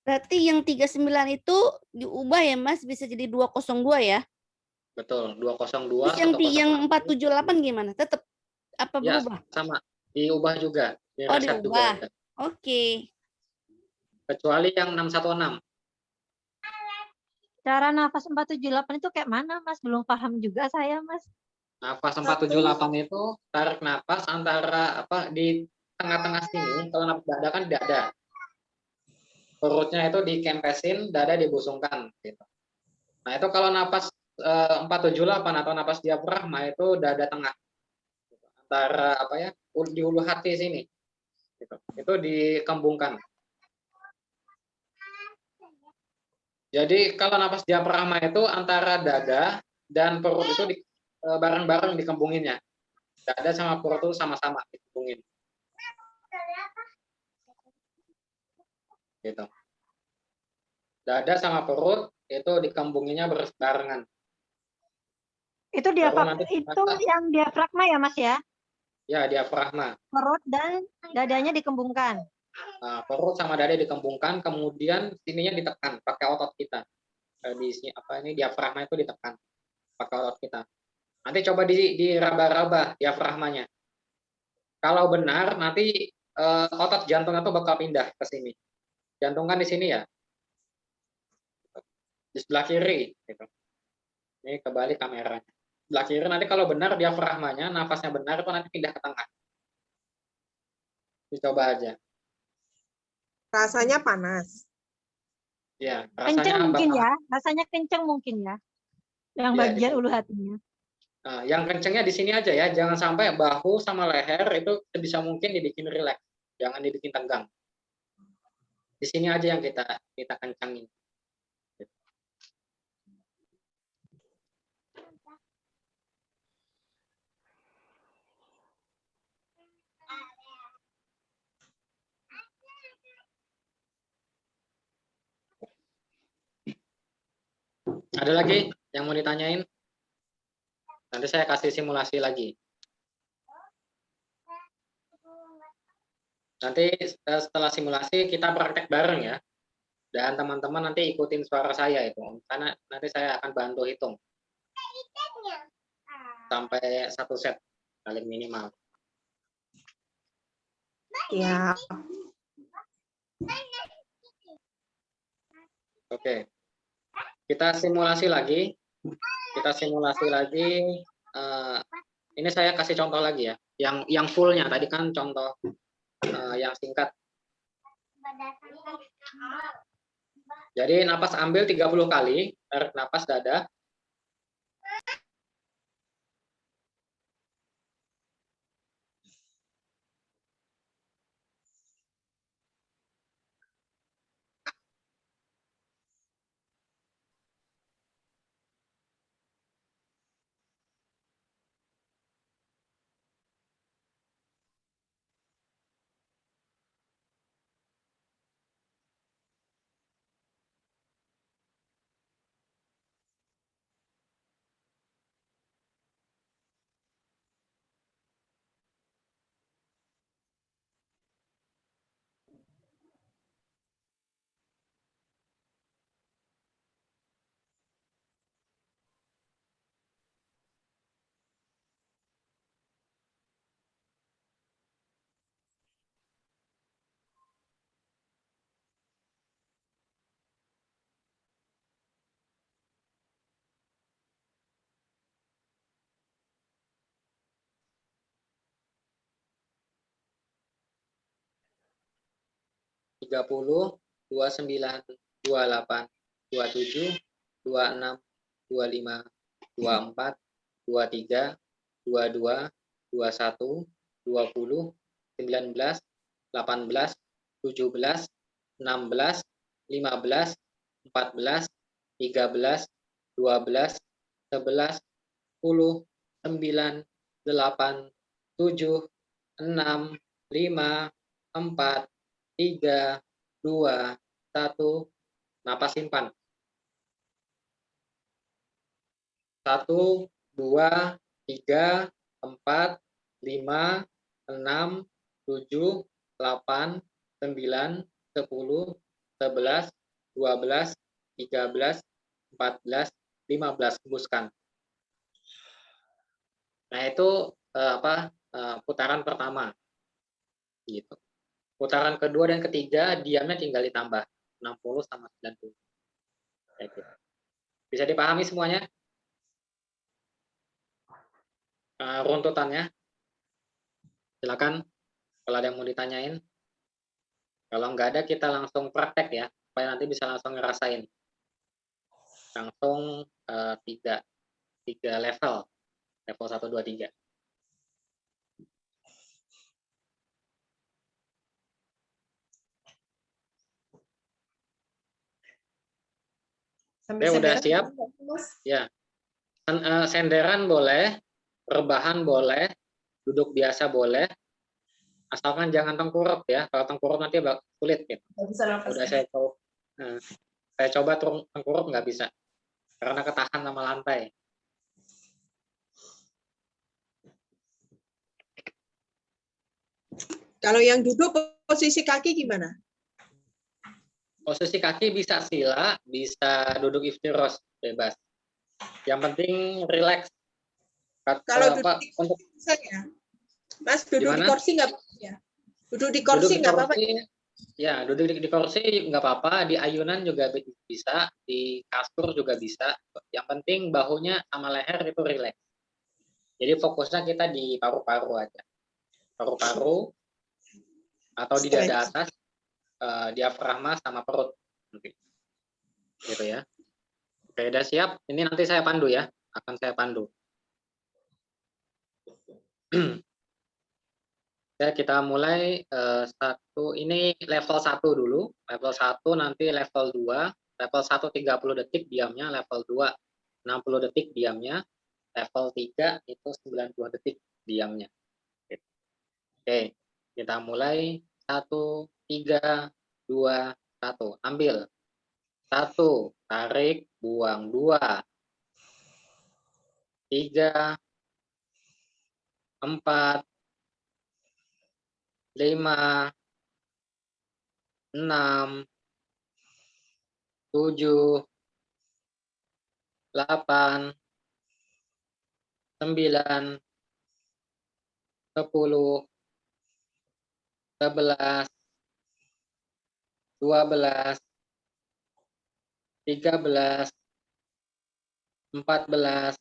Speaker 3: Berarti yang 39 itu diubah ya, Mas, bisa jadi 202 ya?
Speaker 1: Betul, 202
Speaker 3: Terus yang
Speaker 1: 101.
Speaker 3: 478 gimana? Tetap apa
Speaker 1: Ya,
Speaker 3: berubah?
Speaker 1: sama. Diubah juga,
Speaker 3: Oh,
Speaker 1: direset
Speaker 3: diubah.
Speaker 1: juga.
Speaker 3: Oke.
Speaker 1: Kecuali yang 616.
Speaker 2: Cara nafas 478 itu kayak mana, Mas? Belum paham juga saya, Mas.
Speaker 1: Nafas 478 itu tarik nafas antara di tengah-tengah sini, kalau nafas dada kan dada. Perutnya itu dikempesin, dada dibusungkan gitu. Nah, itu kalau nafas 478 atau nafas diafragma itu dada tengah. Antara di ulu hati sini. Gitu. Itu dikembungkan. Jadi kalau nafas diafragma itu antara dada dan perut itu bareng-bareng dikembunginnya. Dada sama perut itu sama-sama dikembungin. Gitu. Dada sama perut itu dikembunginnya berbarengan.
Speaker 2: Itu yang diafragma ya, Mas ya?
Speaker 1: Ya, diafragma.
Speaker 2: Perut dan dadanya dikembungkan.
Speaker 1: Nah, perut sama dada dikembungkan, kemudian sininya ditekan pakai otot kita. Di sini diafragma itu ditekan pakai otot kita. Nanti coba diraba-raba diafragmanya. Kalau benar nanti otot jantung itu bakal pindah ke sini. Jantung kan di sini ya. Di sebelah kiri gitu. Ini kebalik kameranya. Sebelah kiri nanti kalau benar diafragmanya, nafasnya benar itu nanti pindah ke tengah. Dicoba aja.
Speaker 4: Rasanya panas.
Speaker 1: Ya,
Speaker 2: Kenceng
Speaker 1: rasanya
Speaker 2: mungkin
Speaker 1: bakal.
Speaker 2: ya? Rasanya kenceng mungkin ya? Yang
Speaker 1: Ya,
Speaker 2: bagian ulu hatinya.
Speaker 1: Nah, yang kencengnya di sini aja ya, jangan sampai bahu sama leher itu sebisa mungkin dibikin rileks, jangan dibikin tegang. Di sini aja yang kita kencangin. Ada lagi yang mau ditanyain? Nanti saya kasih simulasi lagi. Nanti setelah simulasi kita praktek bareng ya. Dan teman-teman nanti ikutin suara saya itu. Karena nanti saya akan bantu hitung. Sampai 1 set paling minimal.
Speaker 4: Ya.
Speaker 1: Oke. Kita simulasi lagi. Ini saya kasih contoh lagi ya. Yang fullnya tadi kan contoh yang singkat. Jadi napas ambil 30 kali, tarik napas dada. 30, 29, 28, 27, 26, 25, 24, 23, 22, 21, 20, 19, 18, 17, 16, 15, 14, 13, 12, 11, 10, 9, 8, 7, 6, 5, 4, 3, 2, 1. Napas simpan. 1, 2, 3, 4, 5, 6, 7, 8, 9, 10, 11, 12, 13, 14, 15. Hembuskan. Nah, itu putaran pertama. Gitu. Putaran kedua dan ketiga diamnya tinggal ditambah 60 sama 90. Kayak gitu. Bisa dipahami semuanya? Runtutannya. Silakan kalau ada yang mau ditanyain. Kalau nggak ada kita langsung praktek ya, supaya nanti bisa langsung ngerasain. Langsung tiga level. Level 1, 2, 3.
Speaker 4: Sambil
Speaker 1: Oke, udah
Speaker 4: senderan
Speaker 1: siap?
Speaker 4: boleh nggak, Mas?
Speaker 1: Ya. Senderan boleh, rebahan boleh, duduk biasa boleh, asalkan jangan tengkurap ya. Kalau tengkurap nanti sulit gitu.
Speaker 4: Nggak bisa nafas.
Speaker 1: Udah saya coba tengkurap nggak bisa, karena ketahan sama lantai.
Speaker 4: Kalau yang duduk posisi kaki gimana?
Speaker 1: Posisi kaki bisa sila, bisa duduk iftiros, bebas. Yang penting relax.
Speaker 4: Kalau duduk di
Speaker 1: Untuk
Speaker 4: kursi bisa ya? Mas, duduk di
Speaker 1: gimana?
Speaker 4: kursi nggak apa-apa ya? Duduk di
Speaker 1: Duduk
Speaker 4: kursi
Speaker 1: di
Speaker 4: nggak apa-apa.
Speaker 1: kursi, ya duduk di kursi nggak apa-apa, di ayunan juga bisa, di kasur juga bisa. Yang penting bahunya sama leher itu relax. Jadi fokusnya kita di paru-paru aja. Paru-paru atau di dada atas, diafragma sama perut. Gitu ya. Oke, udah siap? Ini nanti saya pandu ya. Akan saya pandu. Ya, kita mulai ini level 1 dulu. Level 1 nanti level 2. Level 1 30 detik diamnya, level 2 60 detik diamnya, level 3 itu 90 detik diamnya. Oke, kita mulai 1, 3, 2, 1. Ambil. 1, tarik, buang. 2, 3, 4, 5, 6, 7, 8, 9, 10, 11, 12, 13, 14,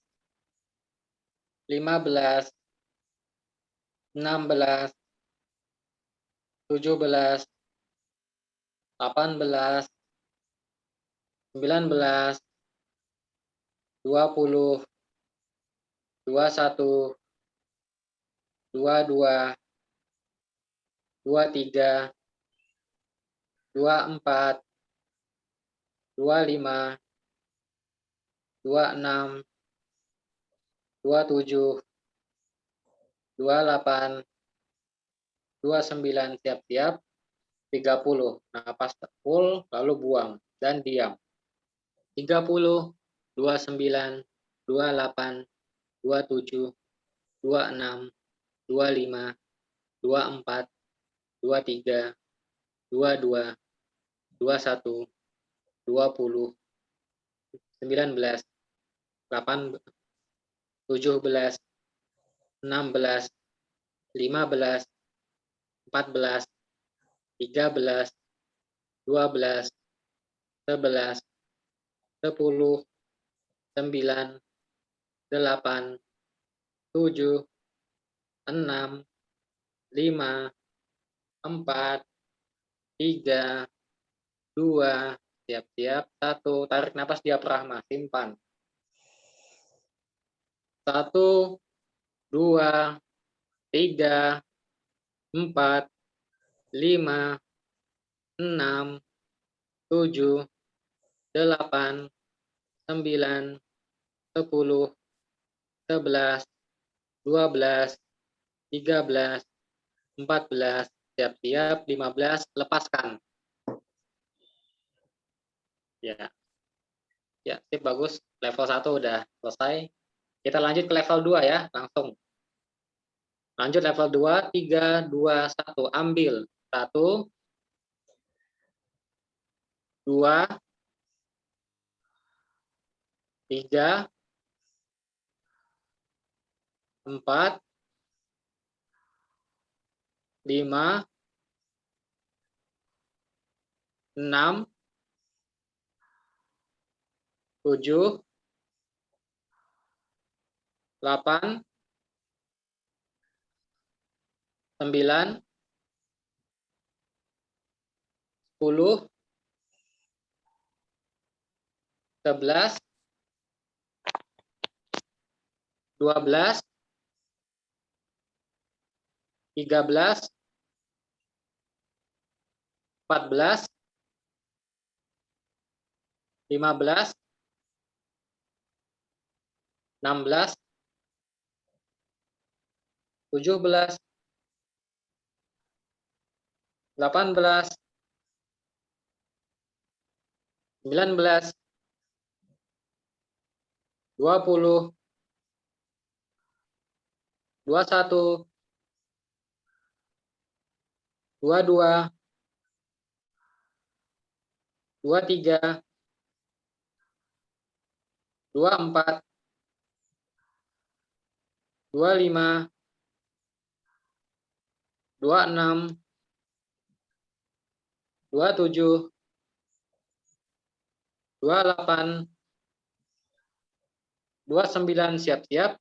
Speaker 1: 15, 16, 17, 18, 19, 20, 21, 22, 23, 24, 25, 26, 27, 28, 29, siap-siap. 30, napas full, lalu buang, dan diam. 30, 29, 28, 27, 26, 25, 24, 23, 22, 21, 20, 19, 8, 17, 16, 15, 14, 13, 12, 11, 10, 9, 8, 7, 6, 5, 4, 3, 2, siap-siap, 1, tarik napas diafragma, simpan. 1, 2, 3, 4, 5, 6, 7, 8, 9, 10, 11, 12, 13, 14, siap-siap, 15, lepaskan. Ya, ya, sip, bagus. Level 1 udah selesai. Kita lanjut ke level 2 ya, langsung. Lanjut level 2, 3, 2, 1. Ambil. 1, 2, 3, 4, 5, 6, 7, 8, 9, 10, 11, 12, 13, 14, 15, 16, 17, 18, 19, 20, 21, 22, 23, 24, 25, 26, 27, 28, 29, siap-siap.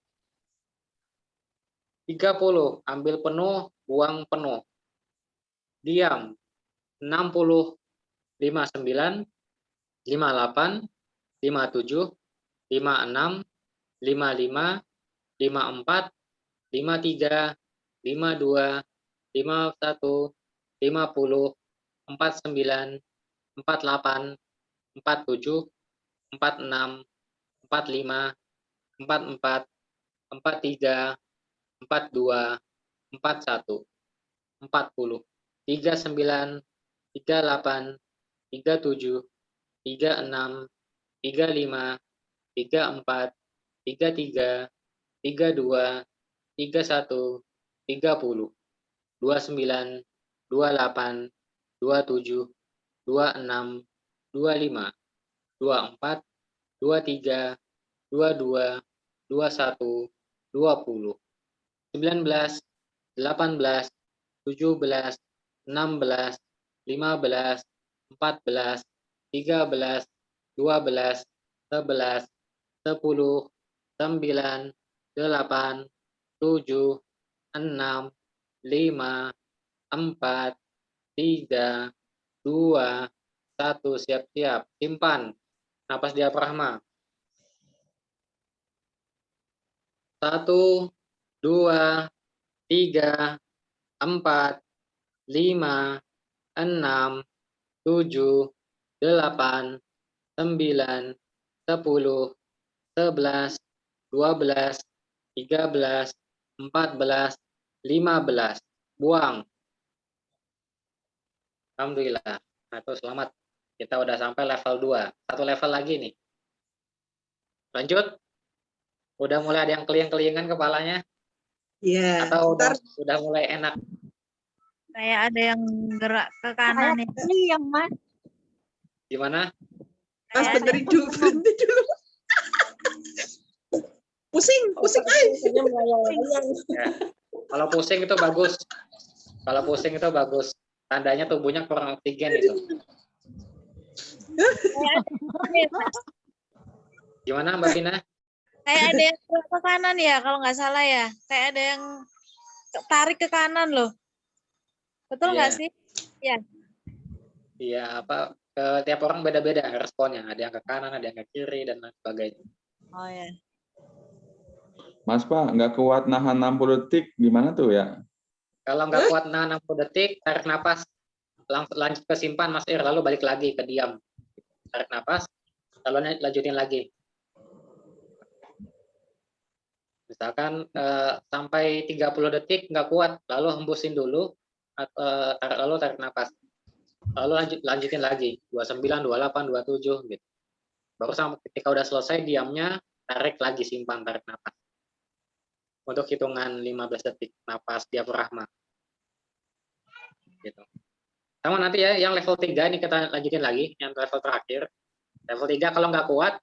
Speaker 1: 30, ambil penuh, buang penuh. Diam. 60, 59, 58, 57, 56, 55, 54, 53, 52, 51, 50, 49, 48, 47, 46, 45, 44, 43, 42, 41, 40, 39, 38, 37, 36, 35, 34, 33, 32, 31, 30, 29, 28, 27, 26, 25, 24, 23, 22, 21, 20, 19, 18, 17, 16, 15, 14, 13, 12, 11, 10, 9, 8, 7, 6, 5, 4, 3, 2, 1, siap-siap. Simpan. Napas diafragma. 1, 2, 3, 4, 5, 6, 7, 8, 9, 10, 11, 12, 13, 14, 15. Buang. Alhamdulillah. Nah, itu selamat. Kita udah sampai level 2. Satu level lagi nih. Lanjut. Udah mulai ada yang keliyang-keliyangan kepalanya?
Speaker 4: Iya,
Speaker 1: Atau
Speaker 4: ntar
Speaker 1: udah mulai enak?
Speaker 5: Kayak ada yang gerak ke
Speaker 2: Saya
Speaker 5: kanan ya.
Speaker 2: yang Mas.
Speaker 1: Gimana?
Speaker 4: Mas
Speaker 5: Kayak ada
Speaker 4: benerin dulu, berhenti dulu. Pusing, ay.
Speaker 1: Ya. Kalau pusing itu bagus. Kalau pusing itu bagus. Tandanya tubuhnya kurang oksigen itu. Gimana Mbak Vina?
Speaker 5: Kayak ada yang gerak ke kanan ya, kalau nggak salah ya. Kayak ada yang tarik ke kanan loh. Betul nggak
Speaker 1: Iya.
Speaker 5: sih? Ya.
Speaker 1: Iya, tiap orang beda-beda responnya. Ada yang ke kanan, ada yang ke kiri, dan lain sebagainya.
Speaker 5: Oh ya.
Speaker 6: Mas Pak, nggak kuat nahan 60 detik, gimana tuh ya?
Speaker 1: Kalau nggak kuat nahan 60 detik, tarik napas, langsung lanjut ke simpan, Mas Ir, lalu balik lagi ke diam. Tarik napas, lalu lanjutin lagi. Misalkan sampai 30 detik nggak kuat, lalu hembusin dulu, lalu tarik napas. Lalu lanjutin lagi, 29, 28, 27, gitu. Baru sampai ketika udah selesai diamnya, tarik lagi, simpan, tarik napas. Untuk hitungan 15 detik, napas diafragma. Gitu. Sama nanti ya, yang level 3 ini kita lanjutin lagi, yang level terakhir. Level 3 kalau nggak kuat,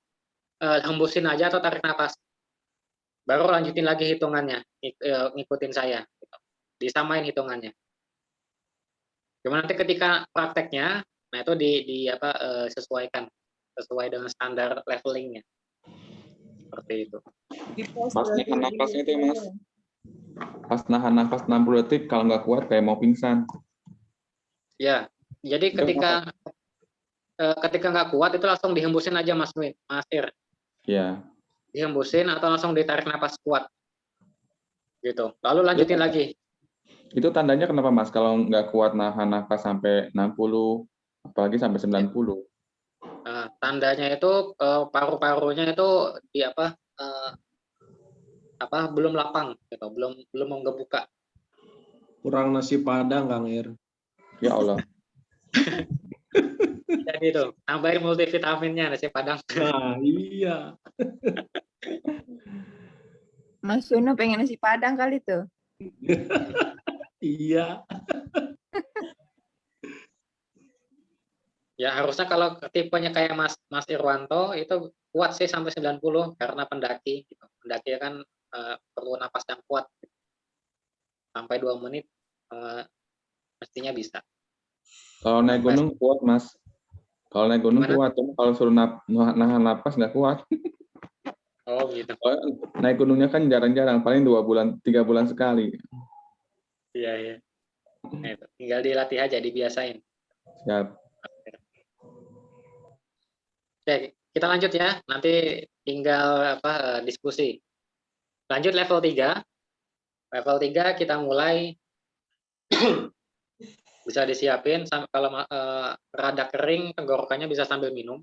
Speaker 1: hembusin aja atau tarik napas. Baru lanjutin lagi hitungannya, ngikutin saya. Gitu. Disamain hitungannya. Cuma nanti ketika prakteknya, nah itu sesuaikan sesuai dengan standar levelingnya. Seperti itu.
Speaker 6: Mas nahan nafasnya itu Mas. Pas nahan nafas 60 detik, kalau nggak kuat kayak mau pingsan.
Speaker 1: Ya, jadi ketika nggak kuat itu langsung dihembusin aja Mas Ir.
Speaker 6: Ya.
Speaker 1: Dihembusin atau langsung ditarik napas kuat. Gitu. Lalu lanjutin lagi.
Speaker 6: Itu tandanya kenapa Mas? Kalau nggak kuat nahan nafas sampai 60, apalagi sampai 90.
Speaker 1: Tandanya itu paru-parunya itu belum lapang gitu, belum mau ngebuka.
Speaker 7: Kurang nasi padang, Kang Ir.
Speaker 6: Ya Allah.
Speaker 1: Jadi itu, tambahin multivitaminnya nasi padang.
Speaker 7: Nah, iya.
Speaker 8: Mas Suno pengen nasi padang kali tuh.
Speaker 7: Iya.
Speaker 1: Ya harusnya kalau tipenya kayak Mas Irwanto itu kuat sih sampai 90 karena pendaki gitu. Pendaki kan perlu napas yang kuat. Sampai 2 menit mestinya bisa.
Speaker 6: Kalau naik gunung kuat Mas. Kalau naik gunung
Speaker 1: Gimana?
Speaker 6: kuat, cuma kalau suruh nahan napas nggak kuat.
Speaker 1: Oh gitu.
Speaker 6: Naik gunungnya kan jarang-jarang, paling 2 bulan, 3 bulan sekali.
Speaker 1: Iya. Nah, itu. Tinggal dilatih aja, dibiasain.
Speaker 6: Siap.
Speaker 1: Oke, kita lanjut ya. Nanti tinggal diskusi. Lanjut level 3. Level 3 kita mulai bisa disiapin kalau rada kering tenggorokannya bisa sambil minum.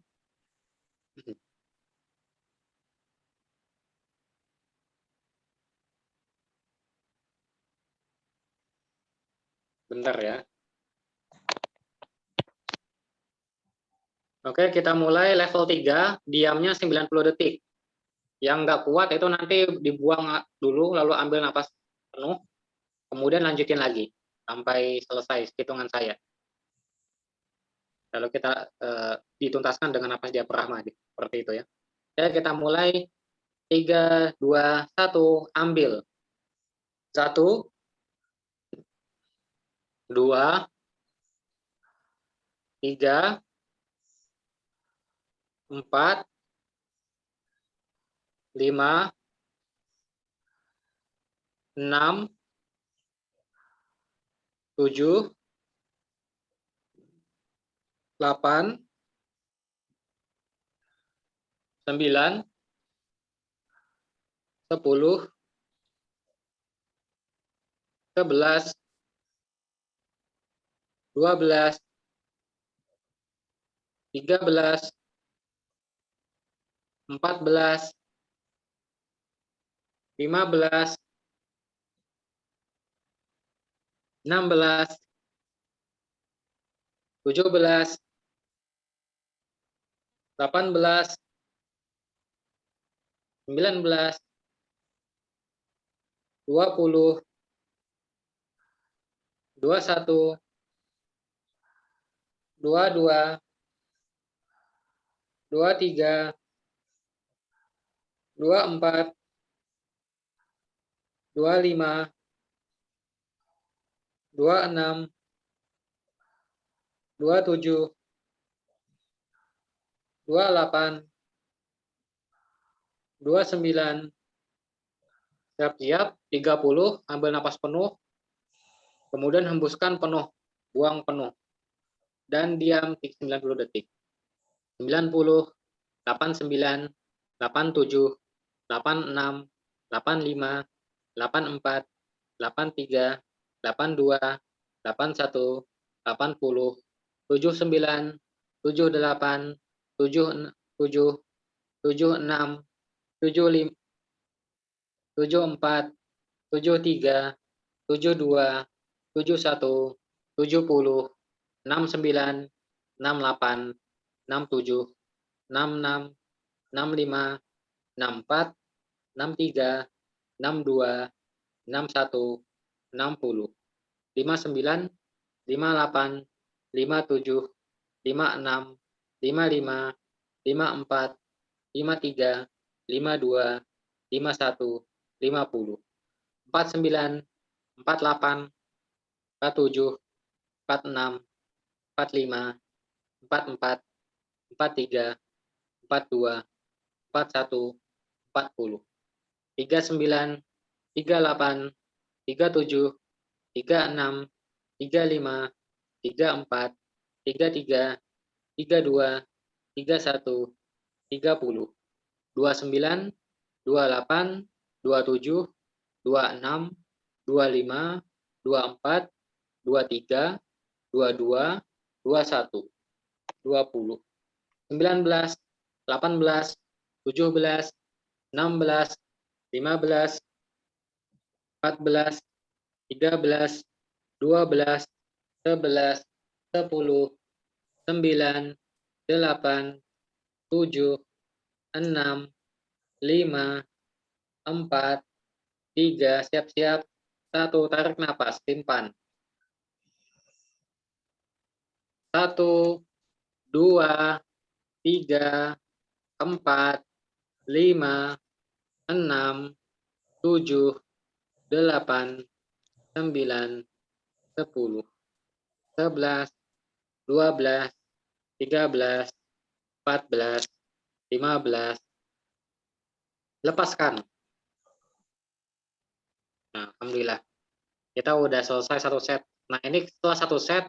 Speaker 1: Bentar ya. Oke, kita mulai level 3, diamnya 90 detik. Yang nggak kuat itu nanti dibuang dulu, lalu ambil napas penuh, kemudian lanjutin lagi sampai selesai hitungan saya. Lalu kita dituntaskan dengan napas diafragma, seperti itu ya. Oke, kita mulai 3, 2, 1, ambil. 1, 2, 3, 4, 5, 6, 7, 8, 9, 10, 11, 12, 13, 14, 15, 16, 17, 18, 19, 20, 21, 22, 23, 24, 25, 26, 27, 28, 29, siap-siap, 30, ambil napas penuh, kemudian hembuskan penuh, buang penuh. dan diam 90 detik. 90, 89, 87, 86, 85, 84, 83, 82, 81, 80, 79, 78, 77, 76, 75, 74, 73, 72, 71, 70, 69, 68, 67, 66, 65, 64, 63, 62, 61, 60, 59, 58, 57, 56, 55, 54, 53, 52, 51, 50, 49, 48, 47, 46, 45, 44, 43, 42, 41, 40, 39, 38, 37, 36, 35, 34, 33, 32, 31, 30, 29, 28, 27, 26, 25, 24, 23, 22, 21, 20, 19, 18, 17, 16, 15, 14, 13, 12, 11, 10, 9, 8, 7, 6, 5, 4, 3, siap-siap. 1, tarik nafas, simpan. 1, 2, 3, 4, 5, 6, 7, 8, 9, 10, 11, 12, 13, 14, 15. Lepaskan. Nah, alhamdulillah. Kita udah selesai satu set. Nah, ini setelah satu set,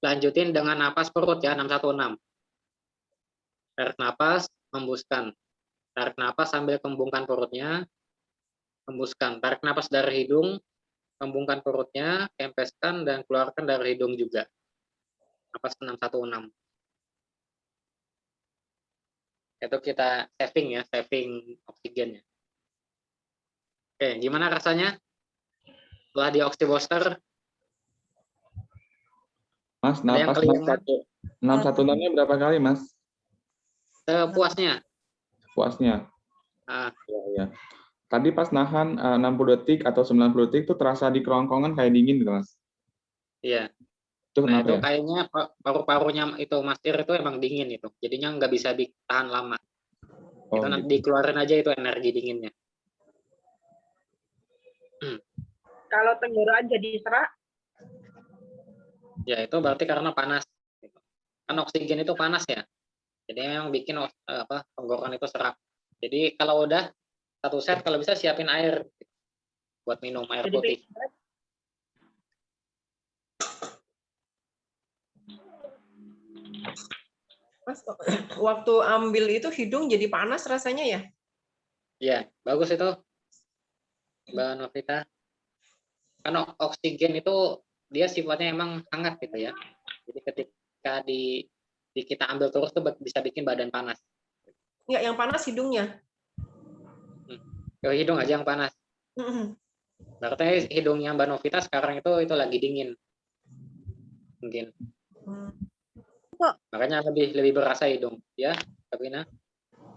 Speaker 1: lanjutin dengan napas perut ya, 616. Tarik napas, hembuskan. Tarik napas sambil kembungkan perutnya, hembuskan. Tarik napas dari hidung, kembungkan perutnya, kempeskan, dan keluarkan dari hidung juga. Napas 616. Itu kita saving ya, saving oksigennya. Oke, gimana rasanya? Setelah di oxybooster,
Speaker 6: Mas,
Speaker 1: ada yang
Speaker 6: napas
Speaker 1: kelingan?
Speaker 6: 616-nya berapa kali, Mas?
Speaker 1: Puasnya.
Speaker 6: Puasnya.
Speaker 1: Ah,
Speaker 6: Ya. Tadi pas nahan 60 detik atau 90 detik itu terasa di kerongkongan kayak dingin gitu, Mas.
Speaker 1: iya.
Speaker 6: Itu
Speaker 1: Nah,
Speaker 6: kenapa
Speaker 1: itu
Speaker 6: ya?
Speaker 1: kayaknya paru-parunya itu Mas Ir itu emang dingin itu. Jadinya nggak bisa ditahan lama.
Speaker 6: Oh,
Speaker 1: Itu nanti
Speaker 6: gitu.
Speaker 1: dikeluarin aja itu energi dinginnya.
Speaker 4: Kalau tenggorokan jadi serak,
Speaker 1: Ya, itu berarti karena panas. Kan oksigen itu panas ya. Jadi memang bikin tenggorokan itu serak. Jadi kalau udah satu set, kalau bisa siapin air buat minum air
Speaker 4: jadi
Speaker 1: putih.
Speaker 4: Mas, waktu ambil itu hidung jadi panas rasanya ya?
Speaker 1: Iya, bagus itu Mbak Novita. Kan oksigen itu dia sifatnya emang hangat gitu ya. Jadi ketika kita ambil terus tuh bisa bikin badan panas.
Speaker 4: Enggak, yang panas hidungnya.
Speaker 1: Ke hidung aja yang panas. Berarti hidungnya Mbak Novita sekarang itu lagi dingin. Mungkin.
Speaker 5: Kok
Speaker 1: Makanya lebih berasa hidung, ya, Sabrina?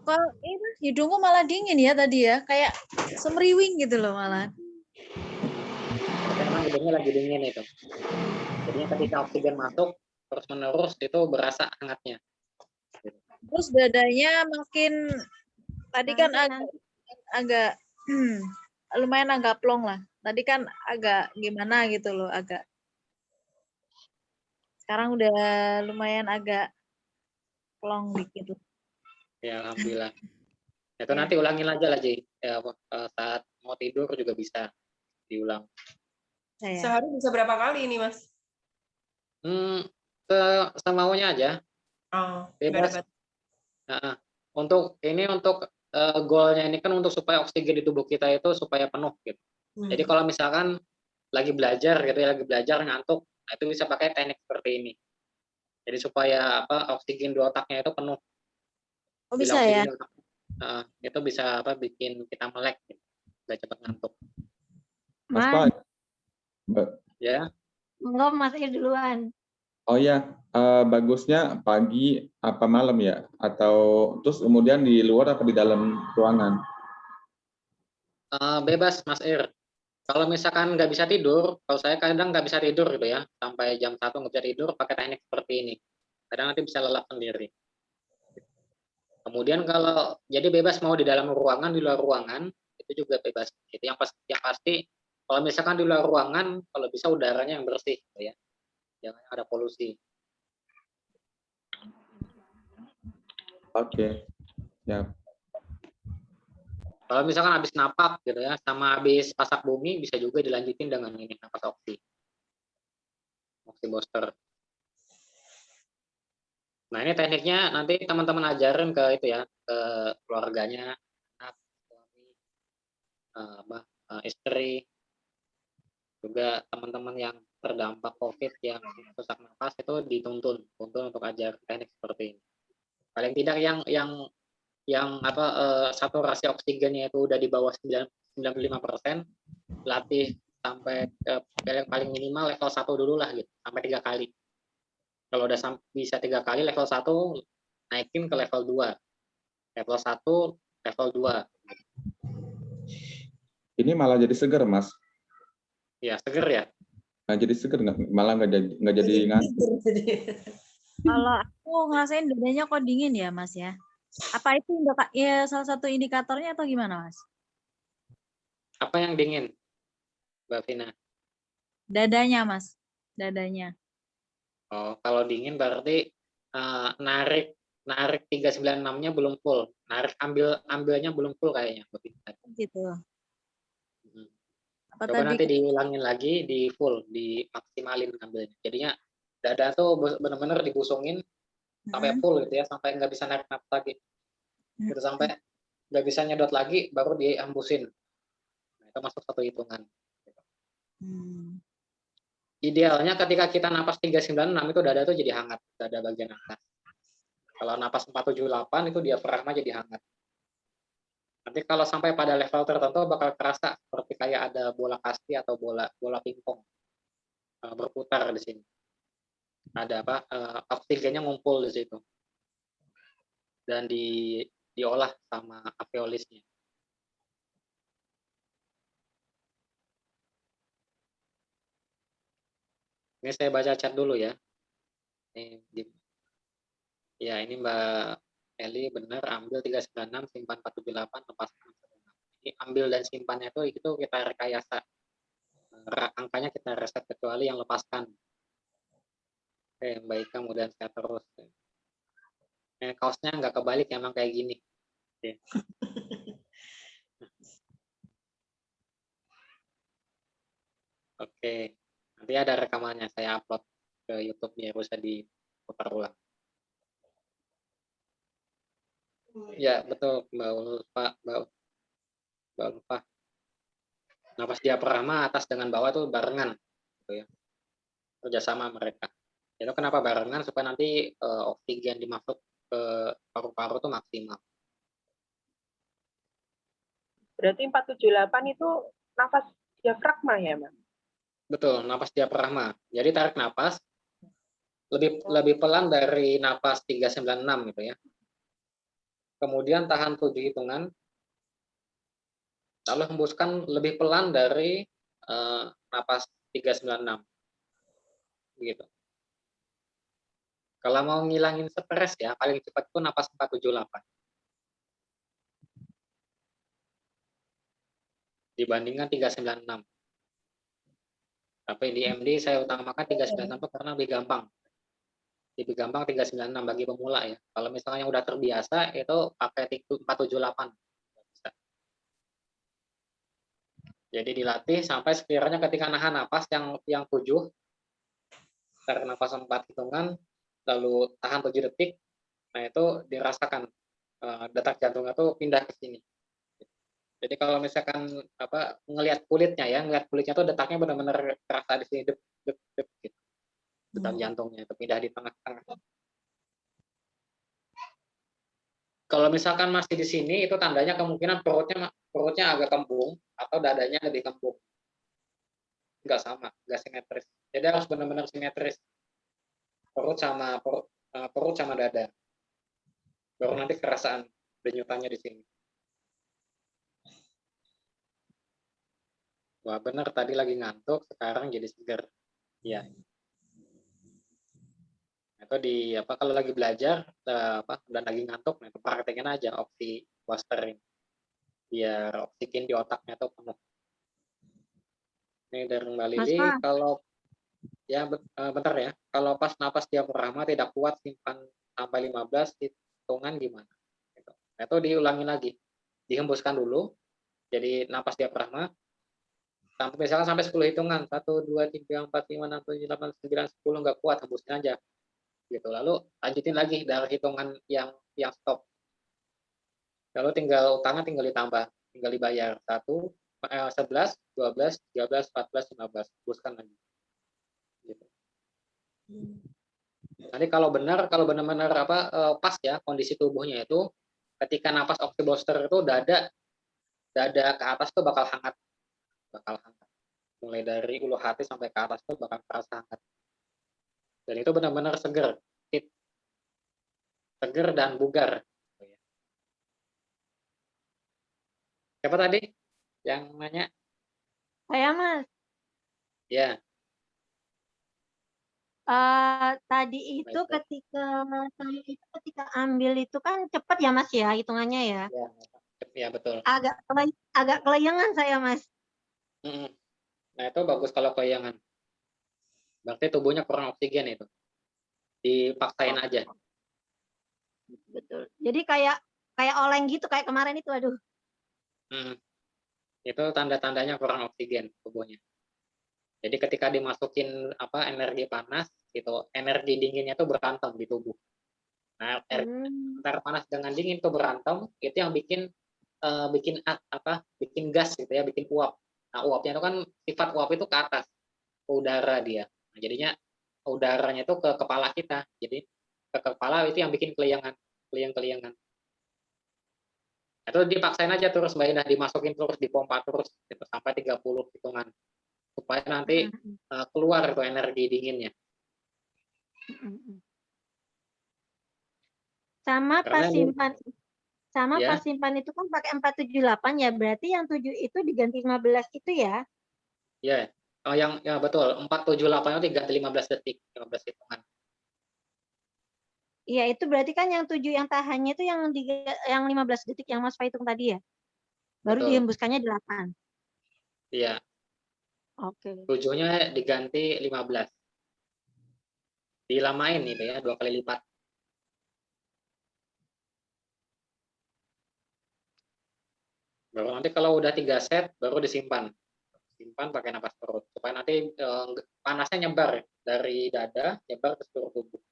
Speaker 5: Kalau ini hidungku malah dingin ya tadi ya, kayak semriwing gitu loh malah.
Speaker 1: Berarti emang hidungnya lagi dingin itu. Jadinya ketika oksigen masuk terus menerus itu berasa hangatnya.
Speaker 5: Terus dadanya makin tadi kan agak lumayan agak plong lah. Tadi kan agak gimana gitu loh, agak. Sekarang udah lumayan agak plong dikit.
Speaker 1: Ya, alhamdulillah. Itu
Speaker 5: Ya.
Speaker 1: nanti ulangin aja lah, Ji. Ya, saat mau tidur juga bisa diulang.
Speaker 5: Saya.
Speaker 4: Sehari bisa berapa kali ini, Mas?
Speaker 1: semaunya aja,
Speaker 4: Oh,
Speaker 1: bebas.
Speaker 4: nggak ada
Speaker 1: Heeh. Untuk goalnya ini kan untuk supaya oksigen di tubuh kita itu supaya penuh gitu. Jadi kalau misalkan lagi belajar gitu ya, lagi belajar ngantuk, nah itu bisa pakai teknik seperti ini. Jadi supaya oksigen di otaknya itu penuh.
Speaker 5: Oh
Speaker 1: Bila
Speaker 5: bisa ya?
Speaker 1: oksigen di otak, itu bisa bikin kita melek, gitu. Nggak cepat ngantuk.
Speaker 6: Mas
Speaker 2: Mas,
Speaker 6: Pak, ba-
Speaker 1: Ya,
Speaker 2: enggak Mas Ir duluan.
Speaker 6: oh ya, bagusnya pagi apa malam ya? Atau terus kemudian di luar apa di dalam ruangan?
Speaker 1: bebas Mas Ir. Kalau misalkan nggak bisa tidur, kalau saya kadang nggak bisa tidur gitu ya, sampai jam 1 nggak bisa tidur, pakai teknik seperti ini. Kadang nanti bisa lelap sendiri. Kemudian kalau jadi bebas mau di dalam ruangan, di luar ruangan, itu juga bebas. Itu yang pasti kalau misalkan di luar ruangan, kalau bisa udaranya yang bersih gitu ya. Jangan ada polusi.
Speaker 6: Oke, ya.
Speaker 1: Kalau misalkan habis napak gitu ya, sama habis pasak bumi bisa juga dilanjutin dengan ini napas oksi booster. Nah ini tekniknya nanti teman-teman ajarin ke itu ya, ke keluarganya, anak, suami, istri, juga teman-teman yang terdampak COVID yang sesak napas itu dituntun untuk ajar teknik seperti ini. Paling tidak yang saturasi oksigennya itu udah di bawah 95%, latih sampai paling minimal level 1 dulu lah gitu, sampai 3 kali. Kalau udah bisa 3 kali level 1, naikin ke level 2. Level 1, level 2.
Speaker 6: Ini malah jadi seger, Mas.
Speaker 1: Ya, seger ya.
Speaker 6: Nah, jadi seger malah nggak jadi ngantuk.
Speaker 5: Kalau aku ngerasain dadanya kok dingin ya Mas ya. Apa itu ya salah satu indikatornya atau gimana Mas?
Speaker 1: Apa yang dingin, Mbak Vina?
Speaker 5: Dadanya Mas, dadanya.
Speaker 1: Oh, kalau dingin berarti narik 396-nya belum full. Ambilnya belum full kayaknya.
Speaker 5: Gitu. Apa
Speaker 1: Coba
Speaker 5: tadi?
Speaker 1: nanti diulangin lagi, di full, dimaksimalin ambilnya. Jadinya dada tuh benar-benar dibusungin sampai full gitu ya, sampai nggak bisa narik napas lagi. Gitu sampai nggak bisa nyedot lagi, baru dihambusin. Nah, itu masuk satu hitungan. Idealnya ketika kita napas 396 itu dada tuh jadi hangat, dada bagian atas. Kalau napas 478 itu diafragma jadi hangat. Nanti kalau sampai pada level tertentu bakal terasa seperti kayak ada bola kasti atau bola pingpong berputar di sini. Ada oksigennya ngumpul di situ dan diolah sama alveolisnya. Ini saya baca chat dulu ya. Ya, ini Mbak Eli benar, ambil 396, simpan 478, lepaskan 476. Ini ambil dan simpannya itu kita rekayasa. Angkanya kita reset kecuali yang lepaskan. Oke, baik, kemudian saya terus. Kaosnya nggak kebalik, emang kayak gini. Oke, nanti ada rekamannya saya upload ke YouTube biar bisa diputar ulang. Ya, betul Mbak Ulfa. Napas diafragma atas dengan bawah tuh barengan, gitu ya. Kerjasama mereka. Itu kenapa barengan supaya nanti oksigen dimasuk ke paru-paru tuh maksimal.
Speaker 9: Berarti 478 itu nafas diafragma ya, Mas?
Speaker 1: Betul, napas diafragma. Jadi tarik napas lebih pelan dari napas 396 gitu ya. Kemudian tahan 7 hitungan. Lalu hembuskan lebih pelan dari napas 396. Begitu. Kalau mau ngilangin stres ya, paling cepat itu napas 478. Dibandingkan 396. Tapi di MD saya utamakan 396 karena lebih gampang. Lebih gampang 396 bagi pemula ya. Kalau misalnya udah terbiasa itu pakai 478. Bisa. Jadi dilatih sampai sekiranya ketika nahan napas yang 7 tarik nafas 4 hitungan, lalu tahan 7 detik, nah itu dirasakan detak jantungnya tuh pindah ke sini. Jadi kalau misalkan ngelihat kulitnya tuh detaknya benar-benar terasa di sini, dep, dep, dep, gitu. Detak jantungnya itu pindah di tengah-tengah. Kalau misalkan masih di sini, itu tandanya kemungkinan perutnya agak kembung atau dadanya lebih kembung. Nggak sama, nggak simetris. Jadi harus benar-benar simetris. Perut sama dada. Baru nanti kerasaan denyutannya di sini. Wah, benar tadi lagi ngantuk, sekarang jadi segar. Iya. Atau kalau lagi belajar dan lagi ngantuk, nah praktekin aja opsi Western biar oksigen di otaknya tuh penuh. Ini dari Mbak Lili, kalau bentar ya, kalau pas napas diafragma tidak kuat simpan sampai 15 hitungan gimana? Gitu. Nah, itu diulangi lagi, dihembuskan dulu, jadi napas diafragma misalkan sampai 10 hitungan, 1, 2, 3, 4, 5, 6, 7, 8, 9, 10 nggak kuat, hembuskan aja. Gitu. Lalu lanjutin lagi dari hitungan yang stop. Lalu tinggal utangnya tinggal ditambah, tinggal dibayar 11, 12, 13, 14, 15, hembuskan lagi. Gitu. Nanti kalau benar-benar pas ya kondisi tubuhnya itu, ketika napas oxybuster itu dada ke atas tuh bakal hangat, mulai dari ulu hati sampai ke atas tuh bakal terasa hangat. Dan itu benar-benar seger dan bugar. Siapa tadi yang nanya?
Speaker 2: Saya, Mas.
Speaker 1: Ya.
Speaker 2: Tadi itu ketika ambil itu kan cepat ya, Mas ya, hitungannya ya.
Speaker 1: Ya, betul.
Speaker 2: Agak kelayangan saya, Mas.
Speaker 1: Nah, itu bagus kalau kelayangan. Berarti tubuhnya kurang oksigen itu. Dipaksain aja.
Speaker 2: Betul. Jadi kayak oleng gitu, kayak kemarin itu, aduh.
Speaker 1: Itu tanda-tandanya kurang oksigen tubuhnya. Jadi ketika dimasukin energi panas, gitu, energi dinginnya tuh berantem di tubuh. Nah, antara panas dengan dingin tuh berantem, itu yang bikin gas gitu ya, bikin uap. Nah, uapnya itu kan sifat uap itu ke atas, ke udara dia. Nah, jadinya udaranya itu ke kepala kita. Jadi ke kepala itu yang bikin keliangan. Itu dipaksain aja terus Mbak Indah, dimasukin terus, dipompa terus gitu, sampai 30 hitungan. Supaya nanti keluar itu energi dinginnya.
Speaker 2: Pas simpan itu kan pakai 478 ya, berarti yang 7 itu diganti 15 itu ya?
Speaker 1: Iya. Oh, yang betul, 478 itu diganti 15 detik, 15 hitungan.
Speaker 2: Iya, itu berarti kan yang 7 yang tahannya itu yang 15 detik yang Mas hitung tadi ya? Baru
Speaker 1: Betul.
Speaker 2: dihembuskannya 8.
Speaker 1: Iya.
Speaker 2: Oke.
Speaker 1: 7-nya diganti 15. Dilamain itu ya, 2 kali lipat. Baru nanti kalau udah 3 set, baru disimpan. Simpan pakai napas perut. Supaya nanti panasnya nyebar dari dada, nyebar ke seluruh tubuh.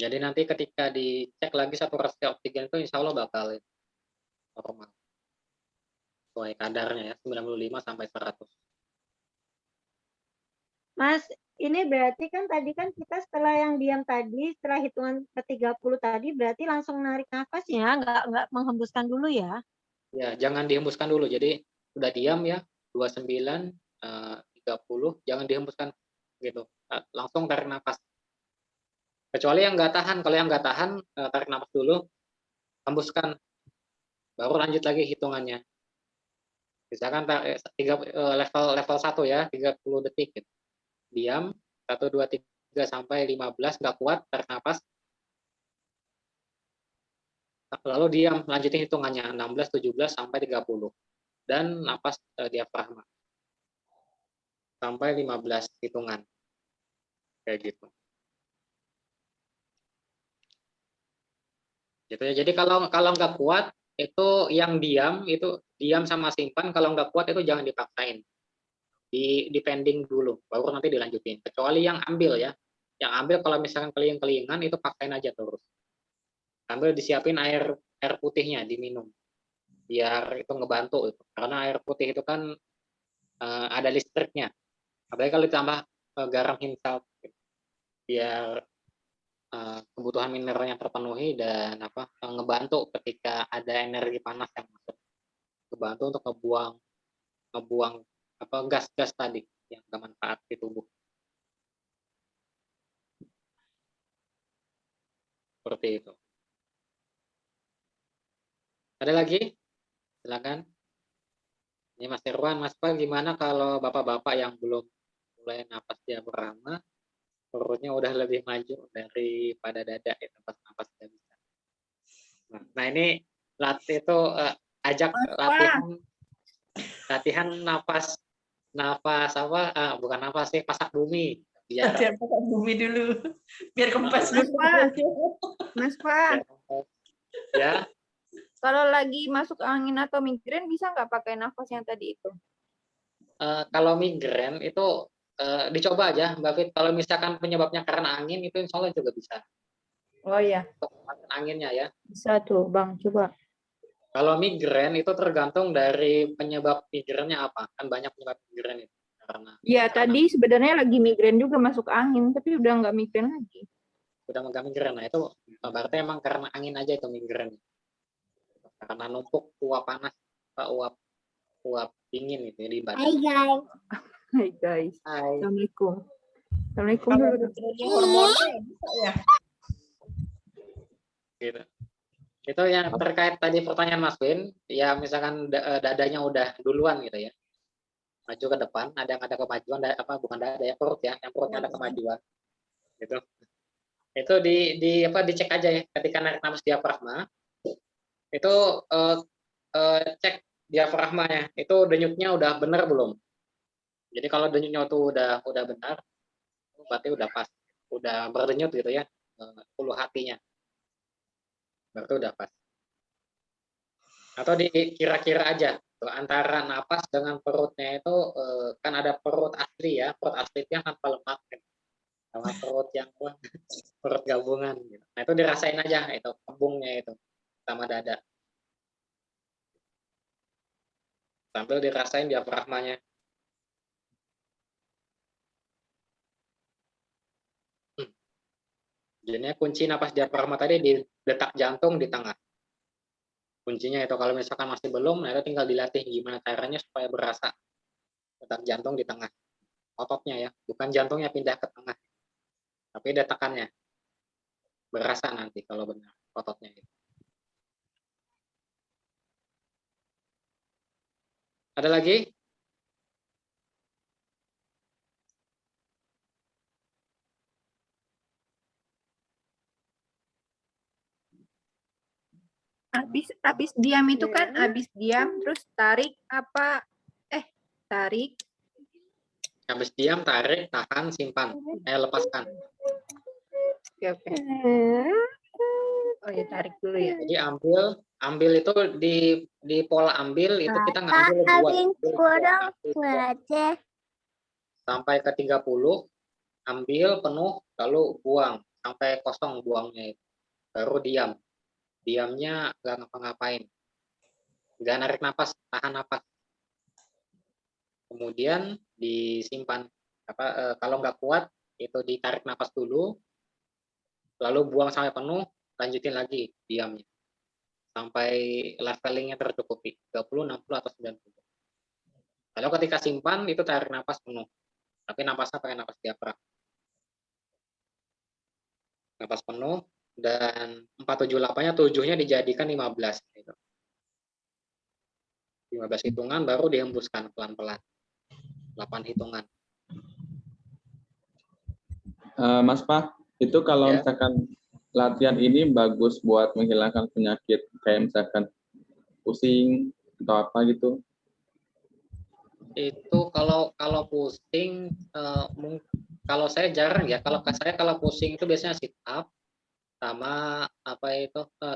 Speaker 1: Jadi nanti ketika dicek lagi saturasi oksigen itu insya Allah bakal normal. Sesuai kadarnya ya, 95 sampai 100.
Speaker 2: Mas, ini berarti kan tadi kan kita setelah yang diam tadi, setelah hitungan ke-30 tadi, berarti langsung narik nafas ya, nggak menghembuskan dulu ya?
Speaker 1: Ya, jangan dihembuskan dulu. Jadi udah diam ya, 29, 30, jangan dihembuskan gitu. Langsung tarik nafas. Kecuali yang nggak tahan. Kalau yang nggak tahan, tarik nafas dulu, hembuskan. Baru lanjut lagi hitungannya. Misalkan level 1 ya, 30 detik. Gitu. Diam, 1, 2, 3, sampai 15, nggak kuat, tarik nafas. Lalu diam, lanjutin hitungannya, 16, 17, sampai 30. Dan nafas diafragma. Sampai 15 hitungan. Kayak gitu. Gitu ya. Jadi kalau nggak kuat, itu yang diam sama simpan, kalau nggak kuat itu jangan dipaksain. di pending dulu, baru nanti dilanjutin. Kecuali yang ambil ya, yang ambil kalau misalkan keling-kelingan itu paksain aja terus. Sambil disiapin air putihnya diminum, biar itu ngebantu itu. Karena air putih itu kan ada listriknya. Apalagi kalau ditambah garam hinsal, biar kebutuhan mineralnya terpenuhi dan ngebantu ketika ada energi panas yang masuk, ngebantu untuk ngebuang gas-gas tadi yang gak manfaat di tubuh. Seperti itu. Ada lagi? Silakan. Ini Mas Irwan, Mas Pak, gimana kalau bapak-bapak yang belum mulai napas diafragma, perutnya udah lebih maju daripada dada ya, tempat napas tidak bisa. Nah ini ajak latihan napas bukan napas sih, pasak bumi. Biar
Speaker 10: Latihan pasak bumi dulu, biar kempes dulu.
Speaker 8: Mas Pak,
Speaker 1: ya.
Speaker 8: Kalau lagi masuk angin atau migrain bisa nggak pakai nafas yang tadi itu?
Speaker 1: Kalau migrain itu dicoba aja, Mbak Fit. Kalau misalkan penyebabnya karena angin, itu insya Allah juga bisa.
Speaker 8: Oh iya.
Speaker 1: Anginnya ya.
Speaker 8: Bisa tuh, Bang. Coba.
Speaker 1: Kalau migrain itu tergantung dari penyebab migrainnya apa. Kan banyak penyebab migrain itu.
Speaker 8: Iya, tadi sebenarnya lagi migrain juga masuk angin, tapi udah nggak migrain lagi.
Speaker 1: Udah nggak migrain. Nah itu berarti emang karena angin aja itu migrain. Karena numpuk uap panas, uap dingin itu di badan.
Speaker 8: Hai guys.
Speaker 1: Hai.
Speaker 8: Assalamualaikum. Assalamualaikum
Speaker 10: Kalau
Speaker 8: dulu.
Speaker 10: migrainnya hormonnya bisa ya.
Speaker 1: Gitu. Itu yang terkait tadi pertanyaan Mas Win, ya misalkan dadanya udah duluan gitu ya, maju ke depan, ada kemajuan, bukan dada ya, perut ya, yang perutnya ada kemajuan, gitu. Itu dicek aja ya, ketika narik nafas diafragma, itu cek diafragmanya, itu denyutnya udah benar belum. Jadi kalau denyutnya itu udah benar, berarti udah pas, udah berdenyut gitu ya, ulu hatinya. Berarti udah pas. Atau dikira-kira aja antara napas dengan perutnya itu kan ada perut asli ya, perut asli yang tanpa lemak kan, sama perut yang perut gabungan gitu. Nah itu dirasain aja itu kembungnya itu sama dada, sambil dirasain diafragmanya. Jadinya kunci napas diafragma tadi di detak jantung di tengah. Kuncinya itu kalau misalkan masih belum, nah itu tinggal dilatih gimana caranya supaya berasa detak jantung di tengah. Ototnya ya, bukan jantungnya pindah ke tengah, tapi detakannya berasa nanti kalau benar ototnya itu. Ada lagi?
Speaker 8: Habis diam itu kan habis diam terus tarik tarik.
Speaker 1: Habis diam, tarik, tahan, simpan, lepaskan.
Speaker 8: Oke. Oh ya, tarik dulu ya.
Speaker 1: Jadi ambil itu di pola ambil itu kita ngambil sampai ke 30, ambil penuh lalu buang sampai kosong buangnya itu. Baru diam. Diamnya nggak ngapa-ngapain. Nggak narik napas, tahan napas. Kemudian disimpan. Kalau nggak kuat itu ditarik napas dulu, lalu buang sampai penuh, lanjutin lagi diamnya sampai levelingnya tercukupi 30, 60 atau 90. Lalu ketika simpan itu tarik napas penuh, tapi napasnya pakai napas diafragma. Napas penuh dan 478-nya 7-nya dijadikan 15 gitu. 15 hitungan baru dihembuskan pelan-pelan. 8 hitungan.
Speaker 6: Mas Pak, itu kalau misalkan latihan ini bagus buat menghilangkan penyakit kayak misalkan pusing atau apa gitu?
Speaker 1: Itu kalau pusing, kalau saya jarang ya. Kalau pusing itu biasanya sit up sama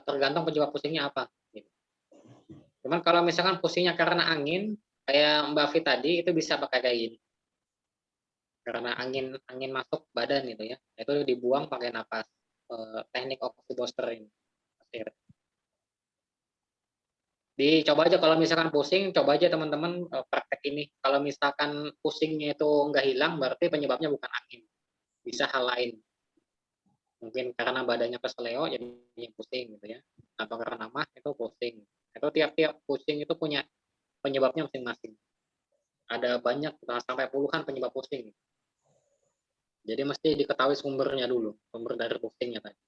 Speaker 1: tergantung penyebab pusingnya apa. Gitu. Cuman kalau misalkan pusingnya karena angin, kayak Mbak Fit tadi itu bisa pakai kayak gini. karena angin masuk badan gitu ya. Itu dibuang pakai napas, teknik oxybuster ini. Dicoba aja kalau misalkan pusing, coba aja teman-teman praktek ini. Kalau misalkan pusingnya itu nggak hilang, berarti penyebabnya bukan angin, bisa hal lain. Mungkin karena badannya keseleo jadi pusing gitu ya, atau karena mah itu pusing. Itu tiap-tiap pusing itu punya penyebabnya masing-masing. Ada banyak sampai puluhan penyebab pusing. Jadi mesti diketahui sumbernya dulu, sumber dari pusingnya tadi.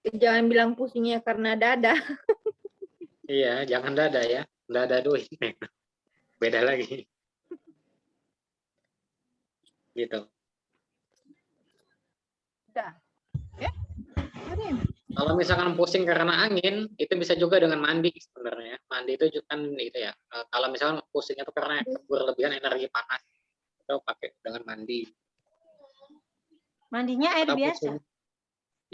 Speaker 8: Jangan bilang pusingnya karena dada.
Speaker 1: Iya, jangan dada ya, dada duit. Beda lagi. Gitu.
Speaker 8: Udah. Ya? Ada yang
Speaker 1: Kalau misalkan pusing karena angin, itu bisa juga dengan mandi sebenarnya. Mandi itu juga kan itu ya. Kalau misalkan pusingnya itu karena berlebihan energi panas, itu pakai dengan mandi.
Speaker 2: Mandinya air
Speaker 1: Atau
Speaker 2: biasa.
Speaker 1: pusing,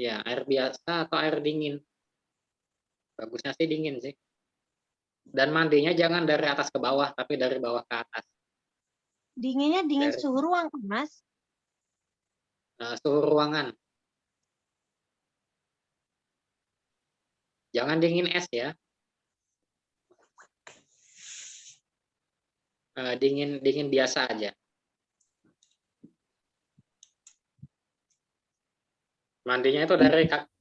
Speaker 1: ya air biasa atau air dingin. Bagusnya sih dingin sih. Dan mandinya jangan dari atas ke bawah, tapi dari bawah ke atas.
Speaker 2: Dinginnya dingin
Speaker 1: Dari
Speaker 2: suhu ruang, Mas.
Speaker 1: suhu ruangan. Jangan dingin es ya. Dingin biasa aja. Mandinya itu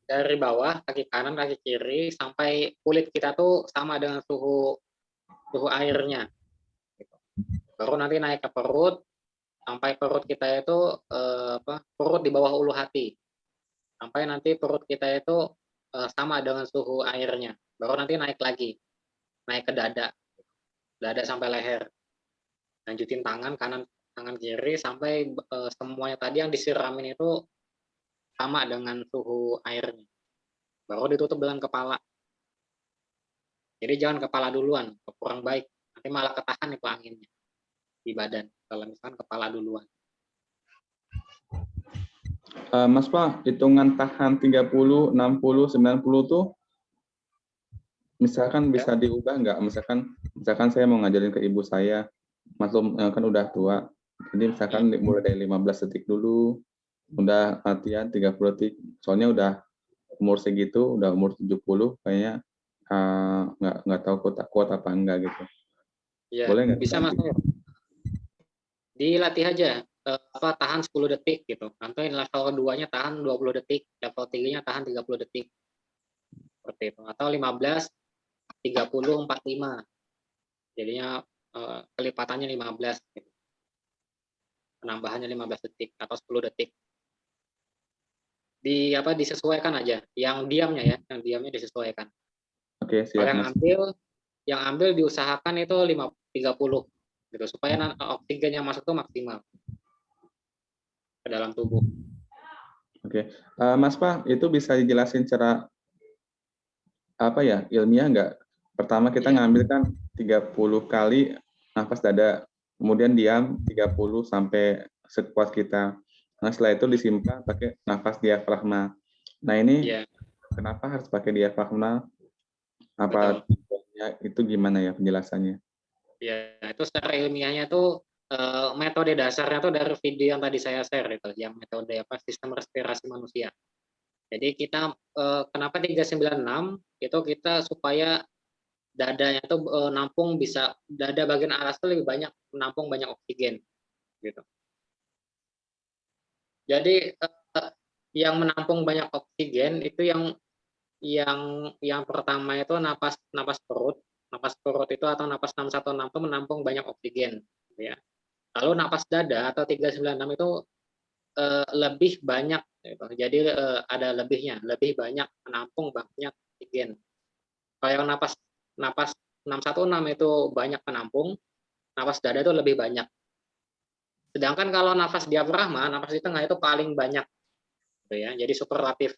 Speaker 1: dari bawah, kaki kanan, kaki kiri, sampai kulit kita tuh sama dengan suhu airnya. Baru nanti naik ke perut, sampai perut kita itu perut di bawah ulu hati. Sampai nanti perut kita itu sama dengan suhu airnya. Baru nanti naik lagi, naik ke dada sampai leher. Lanjutin tangan kanan, tangan kiri sampai semuanya tadi yang disiramin itu sama dengan suhu airnya. Baru ditutup dengan kepala. Jadi jangan kepala duluan, kurang baik. Nanti malah ketahan itu anginnya di badan. Kalau misalkan kepala duluan.
Speaker 6: Mas Pak, hitungan tahan 30, 60, 90 tuh misalkan bisa diubah nggak? Misalkan saya mau ngajarin ke ibu saya, maklum kan udah tua. Jadi misalkan mulai dari 15 detik dulu, udah latihan 30 detik. Soalnya udah umur segitu, udah umur 70, kayaknya nggak tahu kuat apa enggak gitu.
Speaker 1: Ya,
Speaker 6: Boleh nggak?
Speaker 1: bisa Mas. Dilatih aja tahan 10 detik gitu. Nanti level keduanya tahan 20 detik, level 3-nya tahan 30 detik. Seperti itu. Atau 15 30 45. Jadinya kelipatannya 15 gitu. Penambahannya 15 detik atau 10 detik. Disesuaikan aja. Yang diamnya disesuaikan.
Speaker 6: Oke, siap,
Speaker 1: Kalau
Speaker 6: Mas.
Speaker 1: yang ambil diusahakan itu 30 gitu supaya oksigen yang masuk itu maksimal ke dalam tubuh.
Speaker 6: Oke, Mas Pak, itu bisa dijelasin secara ilmiah nggak? Pertama kita ngambil kan 30 kali nafas dada, kemudian diam 30 sampai sekuat kita. Nah setelah itu disimpan pakai nafas diafragma. Nah ini kenapa harus pakai diafragma? Apa itu gimana ya penjelasannya?
Speaker 1: Ya, itu secara ilmiahnya tuh metode dasarnya tuh dari video yang tadi saya share itu, yang metode sistem respirasi manusia. Jadi kita kenapa 396 itu kita supaya dadanya tuh nampung bisa dada bagian atas tuh lebih banyak menampung banyak oksigen gitu. Jadi yang menampung banyak oksigen itu yang pertama itu napas perut. Napas perut itu atau napas 616 itu menampung banyak oksigen ya. Lalu napas dada atau 396 itu lebih banyak gitu. Jadi ada lebihnya, lebih banyak menampung banyak oksigen. Kalau yang napas 616 itu banyak menampung, napas dada itu lebih banyak. Sedangkan kalau nafas diafragma, nafas di tengah itu paling banyak gitu ya. Jadi superlatif.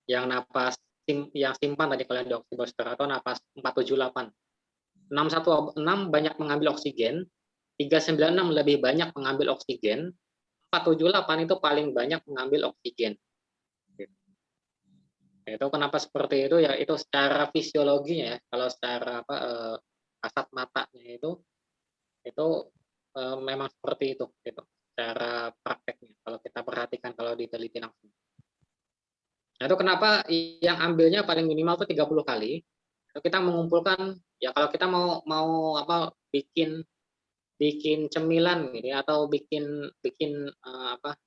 Speaker 1: Yang napas yang simpan tadi kalau di oxybuster atau napas 478. 616 banyak mengambil oksigen, 396 lebih banyak mengambil oksigen, 478 itu paling banyak mengambil oksigen. Itu kenapa seperti itu ya, itu secara fisiologinya ya. Kalau secara kasat matanya itu memang seperti itu gitu cara prakteknya kalau kita perhatikan kalau diteliti langsung. Nah, itu kenapa yang ambilnya paling minimal tuh 30 kali. Kita mengumpulkan ya kalau kita mau apa bikin cemilan gitu ya, atau bikin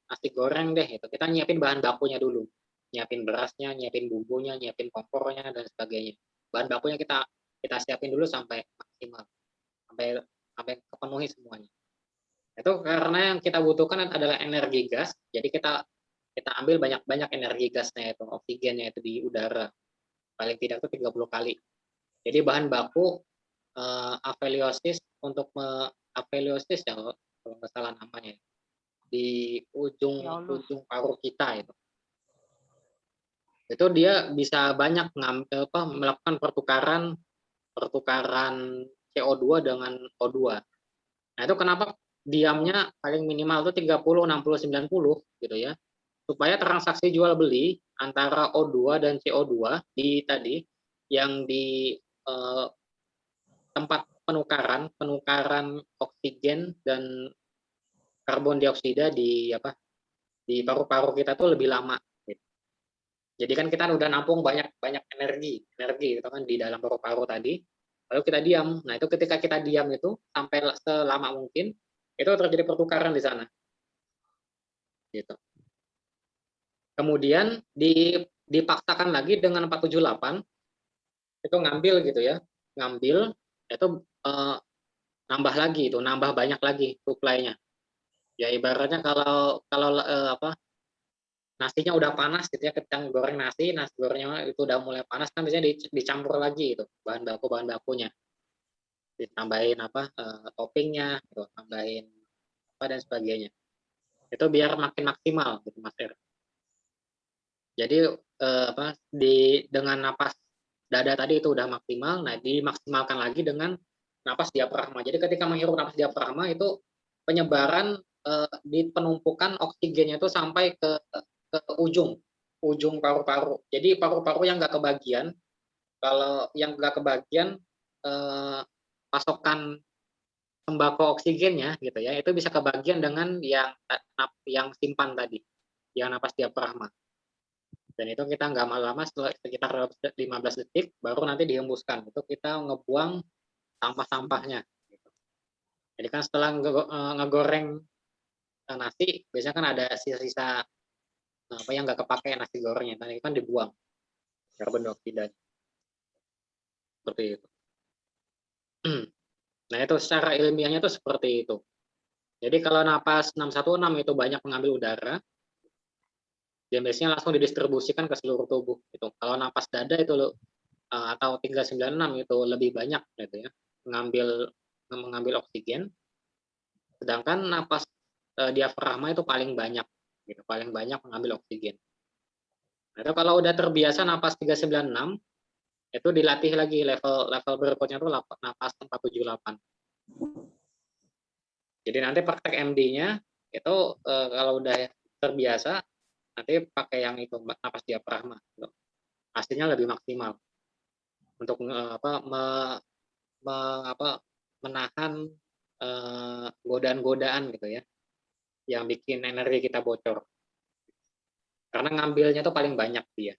Speaker 1: nasi goreng deh itu. Kita nyiapin bahan bakunya dulu. Nyiapin berasnya, nyiapin bumbunya, nyiapin kompornya dan sebagainya. Bahan bakunya kita siapin dulu sampai maksimal. Sampai kepenuhi semuanya. Itu karena yang kita butuhkan adalah energi gas. Jadi kita ambil banyak-banyak energi gasnya itu, oksigennya itu di udara. Paling tidak itu 30 kali. Jadi bahan baku afeliosis untuk afeliosis ya kalau nggak salah namanya di ujung paru kita itu dia bisa banyak melakukan pertukaran CO2 dengan O2. Nah itu kenapa diamnya paling minimal itu 30, 60, 90 gitu ya, supaya transaksi jual beli antara O2 dan CO2 di yang di tempat penukaran oksigen dan karbon dioksida di paru-paru kita tuh lebih lama. Gitu. Jadi kan kita udah nampung banyak energi gitu kan di dalam paru-paru tadi. Lalu kita diam. Nah itu ketika kita diam itu sampai selama mungkin itu terjadi pertukaran di sana. Gitu. Kemudian dipaksakan lagi dengan 478 itu ngambil gitu ya, ngambil itu nambah lagi itu, nambah banyak lagi supply-nya. Ya ibaratnya kalau nasinya udah panas gitu ya, kita goreng nasi gorengnya itu udah mulai panas kan biasanya dicampur lagi itu bahan bakunya. Ditambahin toppingnya, gitu, tambahin dan sebagainya. Itu biar makin maksimal gitu Mas Er. Jadi dengan napas dada tadi itu udah maksimal, nah dimaksimalkan lagi dengan napas diafragma. Jadi ketika menghirup napas diafragma itu penyebaran di penumpukan oksigennya itu sampai ke ujung paru-paru. Jadi paru-paru yang nggak kebagian, kalau yang nggak kebagian pasokan sembako oksigennya gitu ya, itu bisa kebagian dengan yang simpan tadi, yang napas diafragma. Dan itu kita nggak lama-lama sekitar 15 detik baru nanti dihembuskan. Itu kita ngebuang sampah-sampahnya. Jadi kan setelah ngegoreng nasi, biasanya kan ada sisa-sisa yang nggak kepake nasi gorengnya. Tadi kan dibuang karbon dioksida. Seperti itu. Nah itu secara ilmiahnya itu seperti itu. Jadi kalau napas 616 itu banyak mengambil udara, dia biasanya langsung didistribusikan ke seluruh tubuh gitu. Kalau napas dada itu atau 396 itu lebih banyak gitu ya, mengambil oksigen. Sedangkan napas diafragma itu paling banyak gitu, paling banyak mengambil oksigen. Nah, itu kalau udah terbiasa napas 396 itu dilatih lagi level berikutnya itu napas 478. Jadi nanti praktek MD-nya itu kalau udah terbiasa nanti pakai yang itu napas diafragma, hasilnya lebih maksimal untuk menahan godaan-godaan gitu ya, yang bikin energi kita bocor. Karena ngambilnya tuh paling banyak dia,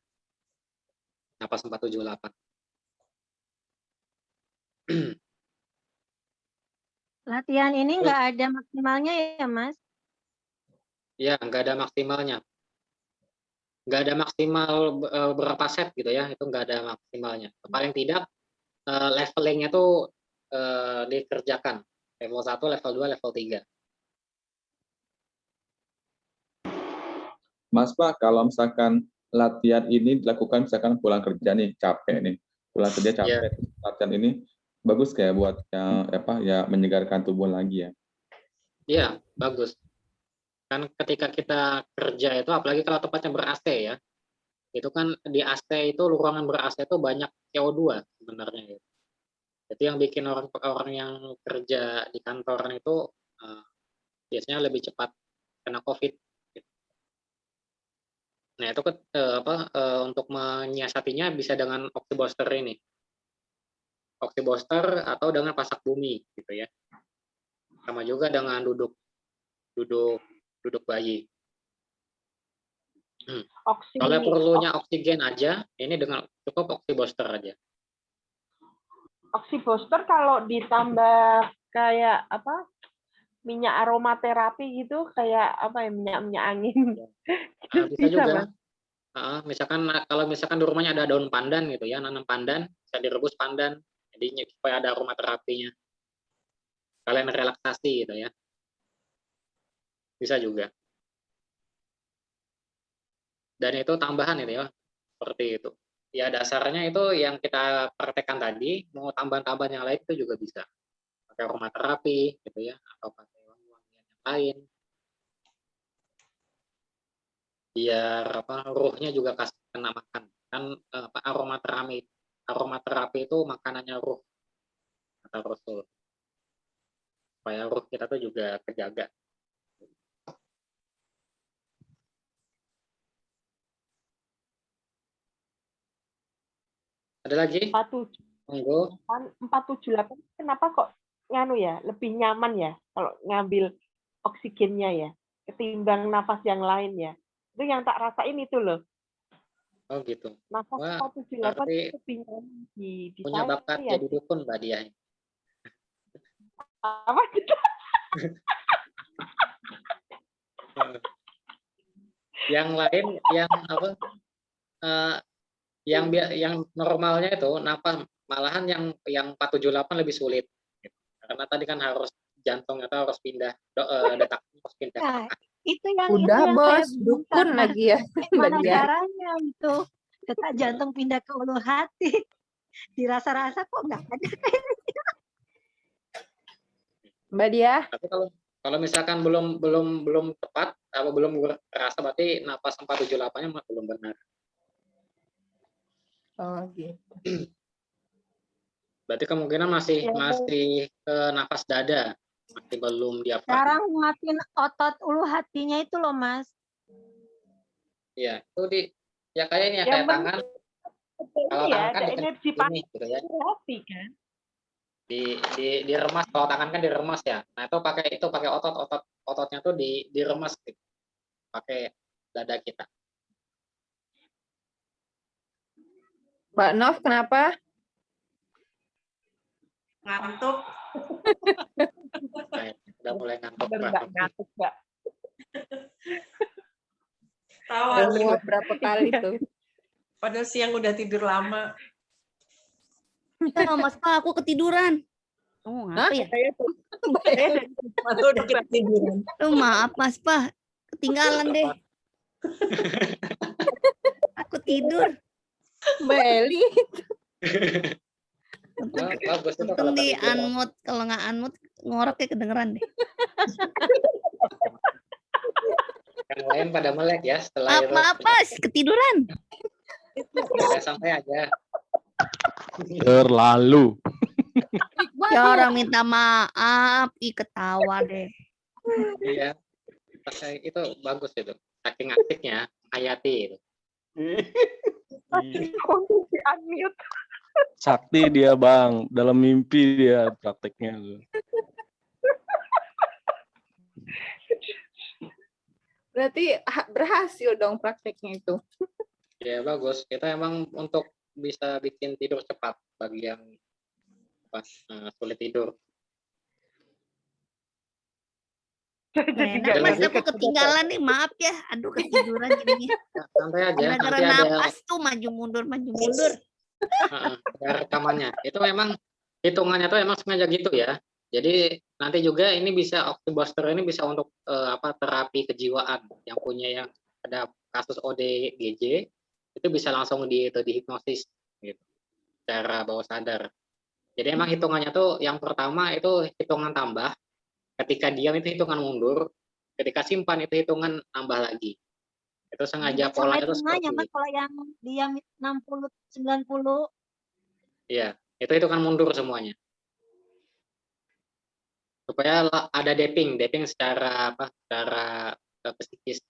Speaker 1: napas 478.
Speaker 2: Latihan ini nggak ada maksimalnya ya Mas?
Speaker 1: Ya nggak ada maksimalnya. Nggak ada maksimal berapa set gitu ya, itu nggak ada maksimalnya. Paling tidak levelingnya tuh dikerjakan level 1, level 2, level 3.
Speaker 6: Mas Pak, kalau misalkan latihan ini dilakukan misalkan pulang kerja nih capek nih, pulang kerja capek, latihan ini bagus kayak buat ya menyegarkan tubuh lagi ya?
Speaker 1: Iya bagus. Kan ketika kita kerja itu apalagi kalau tempatnya ber-AC ya, itu kan di AC itu ruangan ber-AC itu banyak CO2 sebenarnya. Jadi yang bikin orang yang kerja di kantoran itu biasanya lebih cepat kena COVID. Nah itu untuk menyiasatinya bisa dengan oxybooster ini. oxibuster atau dengan pasak bumi gitu ya. Sama juga dengan duduk bayi. Kalau perlunya oksigen aja, ini dengan cukup oxibuster aja.
Speaker 9: Oxibuster kalau ditambah kayak apa minyak aromaterapi gitu, kayak apa ya, minyak angin.
Speaker 1: Nah, bisa juga.
Speaker 9: Mas?
Speaker 1: Kalau misalkan di rumahnya ada daun pandan gitu ya, nanam pandan, bisa direbus pandan, jadi supaya ada aromaterapinya. Kalian relaksasi gitu ya. Bisa juga. Dan itu tambahan itu ya, seperti itu. Ya dasarnya itu yang kita praktekkan tadi, mau tambahan-tambahan yang lain itu juga bisa. Pakai aromaterapi gitu ya, atau pakai wangi-wangian yang lain. Biar ruhnya juga kena makan. Kan aromaterapi itu makanannya ruh, kata Rasul. Supaya ruh kita tuh juga kejaga. Ada lagi?
Speaker 9: 478 kenapa kok nganu ya, lebih nyaman ya kalau ngambil oksigennya ya ketimbang nafas yang lain ya. Itu yang tak rasain itu loh.
Speaker 1: Oh gitu.
Speaker 9: Nafas 478 itu lebih nyaman di
Speaker 1: punya
Speaker 9: saya,
Speaker 1: bakat
Speaker 9: ya.
Speaker 1: jadi dukun Mbak Diah.
Speaker 9: Apa gitu?
Speaker 1: Yang lain yang apa? Yang normalnya itu nafas, malahan yang 478 lebih sulit. Karena tadi kan harus jantung atau harus pindah detaknya harus pindah.
Speaker 2: Nah, itu yang
Speaker 8: Udah
Speaker 2: itu yang
Speaker 8: bos,
Speaker 2: saya
Speaker 8: dukun
Speaker 2: bingung,
Speaker 8: lagi ya.
Speaker 2: gimana
Speaker 8: Mbak Diah.
Speaker 2: caranya itu detak jantung pindah ke ulu hati. Dirasa-rasa kok nggak ada.
Speaker 8: Mbak Diah.
Speaker 1: Tapi kalau misalkan belum tepat atau belum terasa, berarti napas 478-nya belum benar.
Speaker 8: Oh gitu.
Speaker 1: Berarti kemungkinan masih ke napas dada, masih belum diapalkan.
Speaker 2: Sekarang nguatin otot ulu hatinya itu loh, Mas.
Speaker 1: Iya, itu ya kayak ini ya, kayak tangan. Kalau
Speaker 9: ya,
Speaker 1: tangan kan
Speaker 9: ada energi panas
Speaker 1: gitu ya.
Speaker 9: hati kan.
Speaker 1: Diremas, kalau tangan kan diremas ya. Nah, itu pakai ototnya tuh diremas gitu. Pakai dada kita.
Speaker 8: Mbak Nov kenapa?
Speaker 10: Ngantuk.
Speaker 1: Nah, udah mulai ngantuk.
Speaker 9: Ngantuk, Mbak.
Speaker 10: Tahu
Speaker 8: Udah berapa kali tuh?
Speaker 10: Padahal siang udah tidur lama.
Speaker 3: Ya, Mas Pak, aku ketiduran. Oh, apa ya?
Speaker 10: Atau udah ketiduran.
Speaker 3: Oh, maaf Mas Pak, ketinggalan deh. Aku tidur.
Speaker 8: Mbak Eli.
Speaker 3: Untung di unmute, kalau nggak unmute ngoroknya kedengeran deh.
Speaker 1: Yang lain pada melek ya setelah itu.
Speaker 3: Maaf Mas, ketiduran.
Speaker 1: Udah santai aja.
Speaker 7: Terlalu.
Speaker 3: Ya orang minta maaf, ketawa deh.
Speaker 1: Iya. Itu bagus itu. Saking asiknya, hayati itu.
Speaker 9: Untuk di-unmute.
Speaker 7: Sakti dia Bang, dalam mimpi dia prakteknya.
Speaker 8: Berarti berhasil dong prakteknya itu.
Speaker 1: Ya bagus. Kita emang untuk bisa bikin tidur cepat bagi yang sulit tidur.
Speaker 3: Enak Mas, aku ketinggalan nih, maaf ya. Aduh, ketiduran jadinya.
Speaker 1: Santai aja.
Speaker 3: Gara-gara
Speaker 1: Nanti ada
Speaker 3: napas tuh maju mundur.
Speaker 1: ada rekamannya. Itu memang hitungannya tuh emang sengaja gitu ya. Jadi nanti juga ini bisa oxibuster ini bisa untuk terapi kejiwaan yang ada kasus ODGJ itu bisa langsung dihipnosis gitu secara bawah sadar. Jadi emang hitungannya tuh yang pertama itu hitungan tambah, ketika diam itu hitungan mundur, ketika simpan itu hitungan tambah lagi. Itu sengaja polanya itu seperti
Speaker 2: Mas, kalau yang diam 60 90.
Speaker 1: Iya, itu hitungan mundur semuanya. Supaya ada damping secara psikis.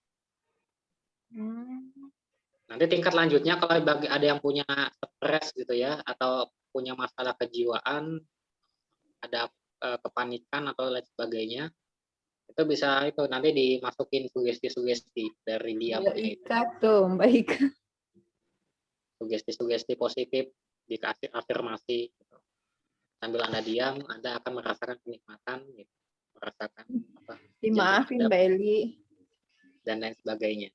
Speaker 1: Nanti tingkat lanjutnya kalau ada yang punya stres gitu ya, atau punya masalah kejiwaan, ada kepanikan atau lain sebagainya, itu bisa itu nanti dimasukin sugesti-sugesti dari diamnya itu.
Speaker 8: Mbak Ika tuh, Mbak Ika.
Speaker 1: Sugesti-sugesti positif, dikasih afirmasi gitu. Sambil Anda diam, Anda akan merasakan kenikmatan gitu. Merasakan apa?
Speaker 8: Dimaafin
Speaker 1: jannah
Speaker 8: Mbak Eli.
Speaker 1: dan lain sebagainya.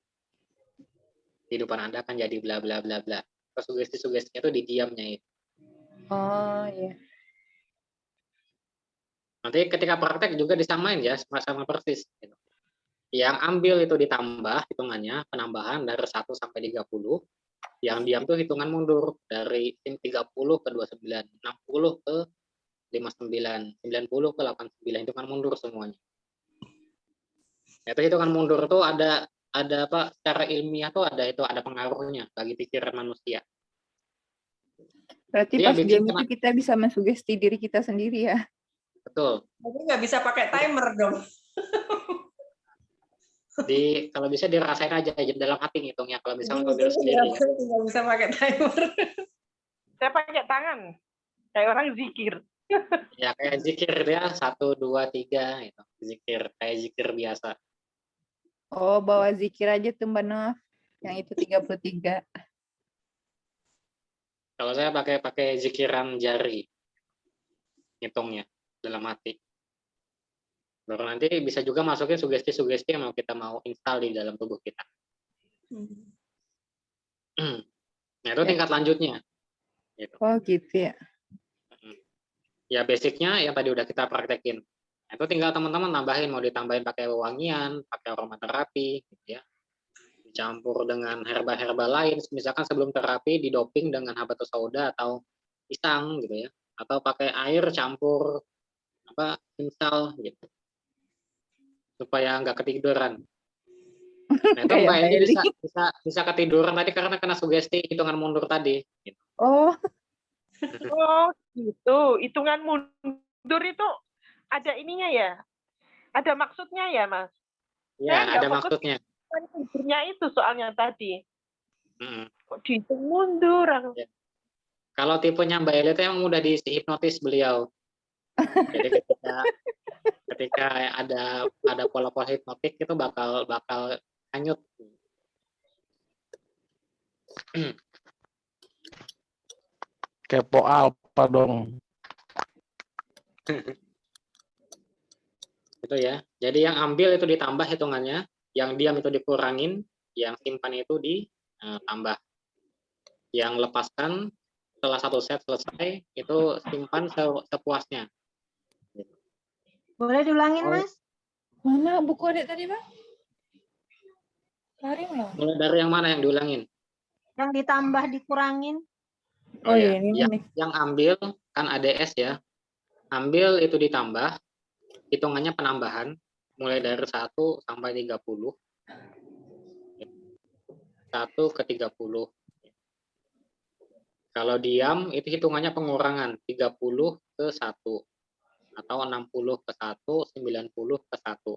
Speaker 1: Kehidupan Anda akan jadi bla bla bla bla. Sugesti-sugestinya itu di diamnya itu.
Speaker 8: Oh iya.
Speaker 1: Nanti ketika praktek juga disamain ya, sama persis gitu. Yang ambil itu ditambah hitungannya, penambahan dari 1 sampai 30. Yang diam tuh hitungan mundur dari 30 ke 29, 60 ke 59, 90 ke 89, hitungan mundur semuanya. Itu hitungan mundur tuh ada apa secara ilmiah tuh ada pengaruhnya bagi pikiran manusia.
Speaker 8: Berarti
Speaker 1: Dia
Speaker 8: pas
Speaker 1: bikin
Speaker 8: diam itu kita bisa mensugesti diri kita sendiri ya.
Speaker 1: betul.
Speaker 10: Tapi nggak bisa pakai timer dong.
Speaker 1: Kalau bisa dirasain aja dalam hati ngitungnya. Kalau misalnya kalau diri sendiri ya.
Speaker 10: Nggak bisa pakai timer.
Speaker 9: Saya pakai tangan. Kayak orang zikir.
Speaker 1: Ya kayak zikir ya 1, 2, 3 gitu. Zikir kayak zikir biasa.
Speaker 8: Oh, bawa zikir aja tuh Mbak Nov. Yang itu 33.
Speaker 1: Kalau saya pakai zikiran jari, ngitungnya dalam hati. Baru nanti bisa juga masukin sugesti-sugesti yang kita mau install di dalam tubuh kita. Nah itu tingkat lanjutnya. Gitu.
Speaker 8: Oh gitu ya.
Speaker 1: Ya basicnya yang tadi udah kita praktekin. Nah, itu tinggal teman-teman tambahin, mau ditambahin pakai wewangian, pakai aromaterapi, gitu ya. Dicampur dengan herba-herba lain, misalkan sebelum terapi didoping dengan habatus sauda atau pisang gitu ya, atau pakai air campur apa insal gitu, supaya nggak ketiduran. Nah itu Mbak Eli bisa ketiduran tadi karena kena sugesti hitungan mundur tadi. Gitu.
Speaker 8: Oh.
Speaker 9: Oh gitu, hitungan mundur itu ada ininya ya, ada maksudnya ya Mas?
Speaker 1: Ya ada maksudnya.
Speaker 9: Mundurnya itu soalnya tadi. Kok dihitung mundur?
Speaker 1: Ya. Kalau tipenya Mbak Eli itu emang udah dihipnotis beliau. Jadi ketika ada pola-pola hipnotik itu bakal hanyut.
Speaker 7: Kepo apa dong?
Speaker 1: Itu ya. Jadi yang ambil itu ditambah hitungannya, yang diam itu dikurangin, yang simpan itu ditambah. Yang lepaskan setelah 1 set selesai itu simpan sepuasnya.
Speaker 2: Boleh diulangin, Mas?
Speaker 8: Mana buku adik tadi, Bang? Karim loh.
Speaker 1: Mulai dari yang mana yang diulangin?
Speaker 2: Yang ditambah dikurangin.
Speaker 1: Oh iya, yang ambil kan ADS ya. Ambil itu ditambah, hitungannya penambahan mulai dari 1 sampai 30. 1 ke 30. Kalau diam itu hitungannya pengurangan 30 ke 1 atau 60 ke 1, 90 ke 1.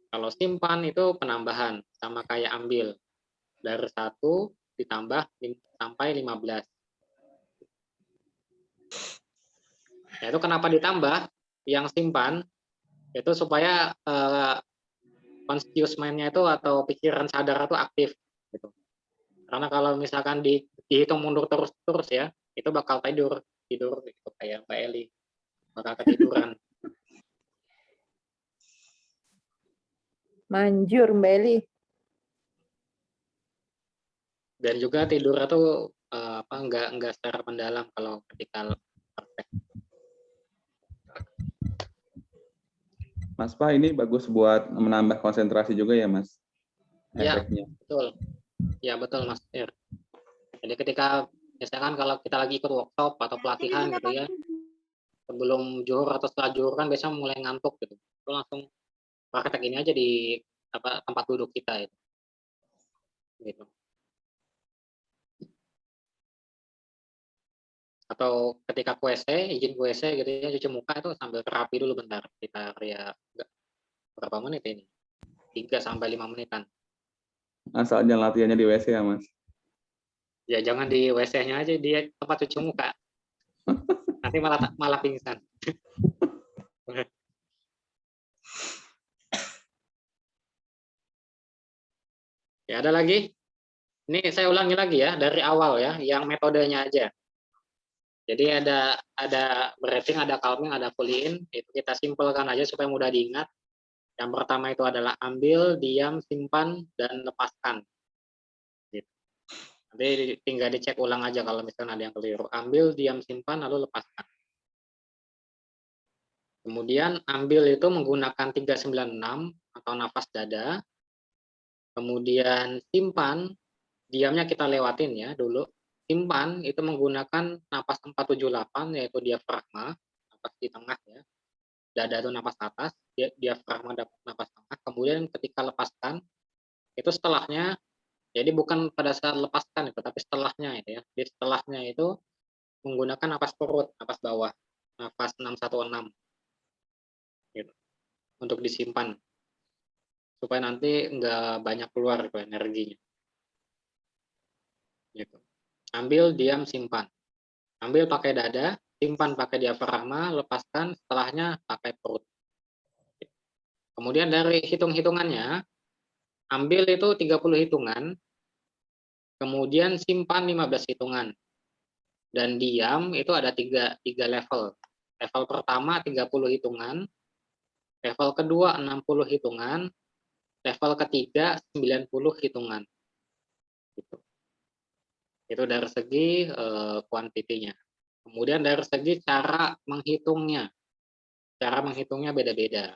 Speaker 1: Kalau simpan itu penambahan sama kayak ambil. Dari 1 ditambah sampai 15. Nah, itu kenapa ditambah? Yang simpan itu supaya conscious mind-nya itu atau pikiran sadar itu aktif gitu. Karena kalau misalkan dihitung mundur terus ya, itu bakal tidur gitu, kayak Mbak Eli. Bakal ketiduran.
Speaker 8: Manjur Mbak Eli.
Speaker 1: Dan juga tidurnya tuh enggak secara mendalam kalau ketika praktek.
Speaker 6: Mas Pa, ini bagus buat menambah konsentrasi juga ya, Mas? Efeknya.
Speaker 1: Ya, betul. Ya, betul, Mas Ir. Jadi ketika, misalkan kalau kita lagi ikut workshop atau pelatihan gitu ya, sebelum zuhur atau setelah zuhur kan biasanya mulai ngantuk gitu. Itu langsung praktek ini aja di tempat duduk kita itu. Gitu. Atau ketika izin ke WC gitu ya, cuci muka itu sambil terapi dulu bentar. Sekitar ya berapa menit ini? 3 sampai 5 menitan.
Speaker 6: Asal jangan latihannya di WC ya, Mas?
Speaker 1: Ya jangan di WC-nya aja, di tempat cuci muka. Nanti malah pingsan. Ya, ada lagi? Ini saya ulangi lagi ya, dari awal ya, yang metodenya aja. Jadi ada breathing, ada calming, ada fully-in. Itu kita simpelkan aja supaya mudah diingat. Yang pertama itu adalah ambil, diam, simpan, dan lepaskan. Gitu. Nanti tinggal dicek ulang aja kalau misalnya ada yang keliru. Ambil, diam, simpan, lalu lepaskan. Kemudian ambil itu menggunakan 396 atau nafas dada. Kemudian simpan, diamnya kita lewatin ya dulu. Simpan itu menggunakan napas 478 yaitu diafragma, napas di tengah ya. Dada itu napas atas, diafragma napas tengah. Kemudian ketika lepaskan itu setelahnya, jadi bukan pada saat lepaskan itu, tapi setelahnya itu ya. Di setelahnya itu menggunakan napas perut, napas bawah, napas 616 gitu, untuk disimpan supaya nanti nggak banyak keluar itu energinya. Gitu. Ambil, diam, simpan. Ambil pakai dada, simpan pakai diafragma, lepaskan setelahnya pakai perut. Kemudian dari hitung-hitungannya, ambil itu 30 hitungan, kemudian simpan 15 hitungan. Dan diam itu ada tiga level. Level pertama 30 hitungan, level kedua 60 hitungan, level ketiga 90 hitungan. Gitu. Itu dari segi kuantitinya. Kemudian dari segi cara menghitungnya. Cara menghitungnya beda-beda.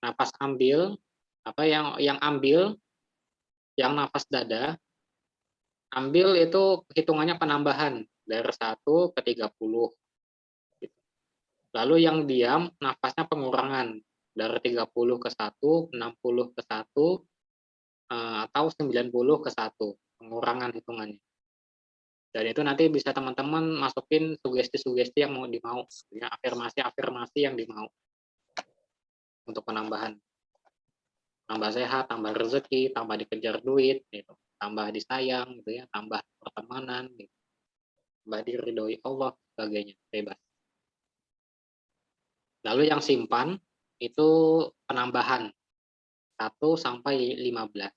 Speaker 1: Napas ambil, apa yang ambil, yang nafas dada, ambil itu hitungannya penambahan dari 1 ke 30. Lalu yang diam, nafasnya pengurangan dari 30 ke 1, 60 ke 1, atau 90 ke 1, pengurangan hitungannya. Dan itu nanti bisa teman-teman masukin sugesti-sugesti yang mau dimau, ya, afirmasi-afirmasi yang dimau untuk penambahan. Tambah sehat, tambah rezeki, tambah dikejar duit, gitu. Tambah disayang, gitu ya, tambah pertemanan, gitu. Tambah diridhoi Allah, sebagainya, bebas. Lalu yang simpan itu penambahan 1 sampai 15.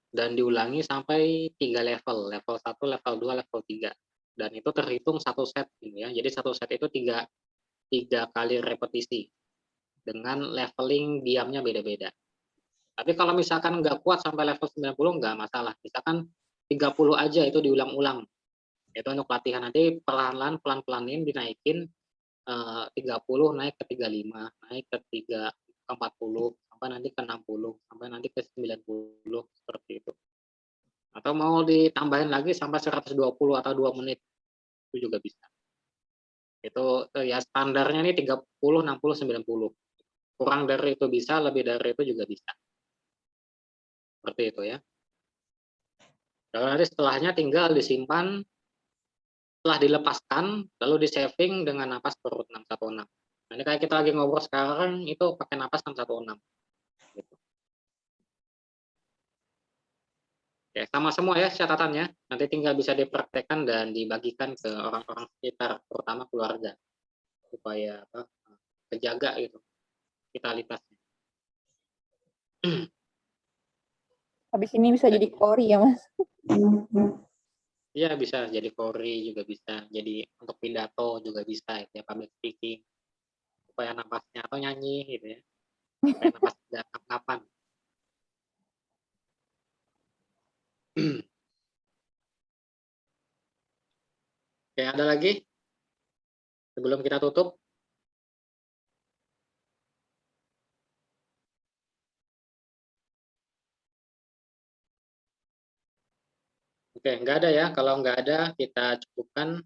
Speaker 1: Dan diulangi sampai 3 level, level 1, level 2, level 3. Dan itu terhitung 1 set gitu ya. Jadi 1 set itu 3 kali repetisi dengan leveling diamnya beda-beda. Tapi kalau misalkan nggak kuat sampai level 90 nggak masalah. Misalkan 30 aja itu diulang-ulang. Itu untuk latihan, nanti pelan-pelanin dinaikin 30 naik ke 35, naik ke 40, sampai nanti ke 60, sampai nanti ke 90 seperti itu. Atau mau ditambahin lagi sampai 120 atau 2 menit. Itu juga bisa. Itu ya standarnya nih 30, 60, 90. Kurang dari itu bisa, lebih dari itu juga bisa. Seperti itu ya. Lalu nanti setelahnya tinggal disimpan, setelah dilepaskan, lalu di-saving dengan napas perut 616. Nah, ini kayak kita lagi ngobrol sekarang, itu pakai napas 616. Gitu. Oke, sama semua ya catatannya. Nanti tinggal bisa dipraktekkan dan dibagikan ke orang-orang sekitar, terutama keluarga. Supaya kejaga gitu, vitalitasnya.
Speaker 8: Habis ini bisa jadi kori ya, Mas.
Speaker 1: Iya, bisa jadi kori juga bisa, jadi untuk pidato juga bisa ya, public speaking. Supaya napasnya atau nyanyi gitu ya. Supaya napas tidak ngap-ngapan. Oke, ada lagi? Sebelum kita tutup. Oke, nggak ada ya. Kalau nggak ada, kita cukupkan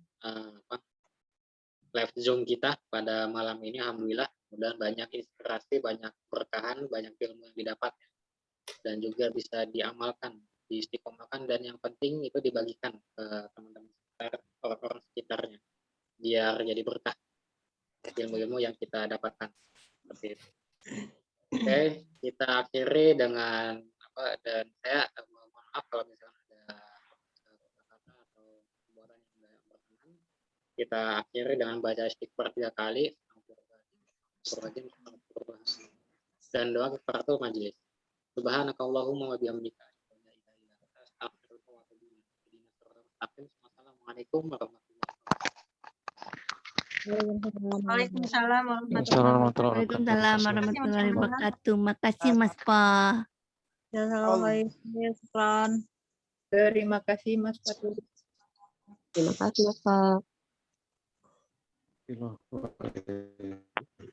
Speaker 1: live Zoom kita pada malam ini. Alhamdulillah, mudah banyak inspirasi, banyak berkahan, banyak ilmu yang didapat. Dan juga bisa diamalkan, diistiqomahkan, dan yang penting itu dibagikan ke teman-teman sekitar, orang-orang sekitarnya. Biar jadi berkah ilmu-ilmu yang kita dapatkan. Seperti itu. Oke, kita akhiri dengan dan saya mohon maaf kalau misalnya ada kita akhiri dengan baca istighfar 3 kali dan doa kafaratul majelis. Subhanakallahumma wa bihamdika asyhadu an la ilaha illa anta astaghfiruka wa atubu ilaik. Assalamualaikum warahmatullahi wabarakatuh.
Speaker 2: Waalaikumsalam warahmatullahi
Speaker 7: Assalamualaikum
Speaker 3: Waalaikumsalam warahmatullahi wabarakatuh. Makasih Mas Pa.
Speaker 5: Jazakallahu
Speaker 8: Terima kasih Mas Fatul.
Speaker 2: Terima kasih, Pak.
Speaker 6: Wabarakatuh.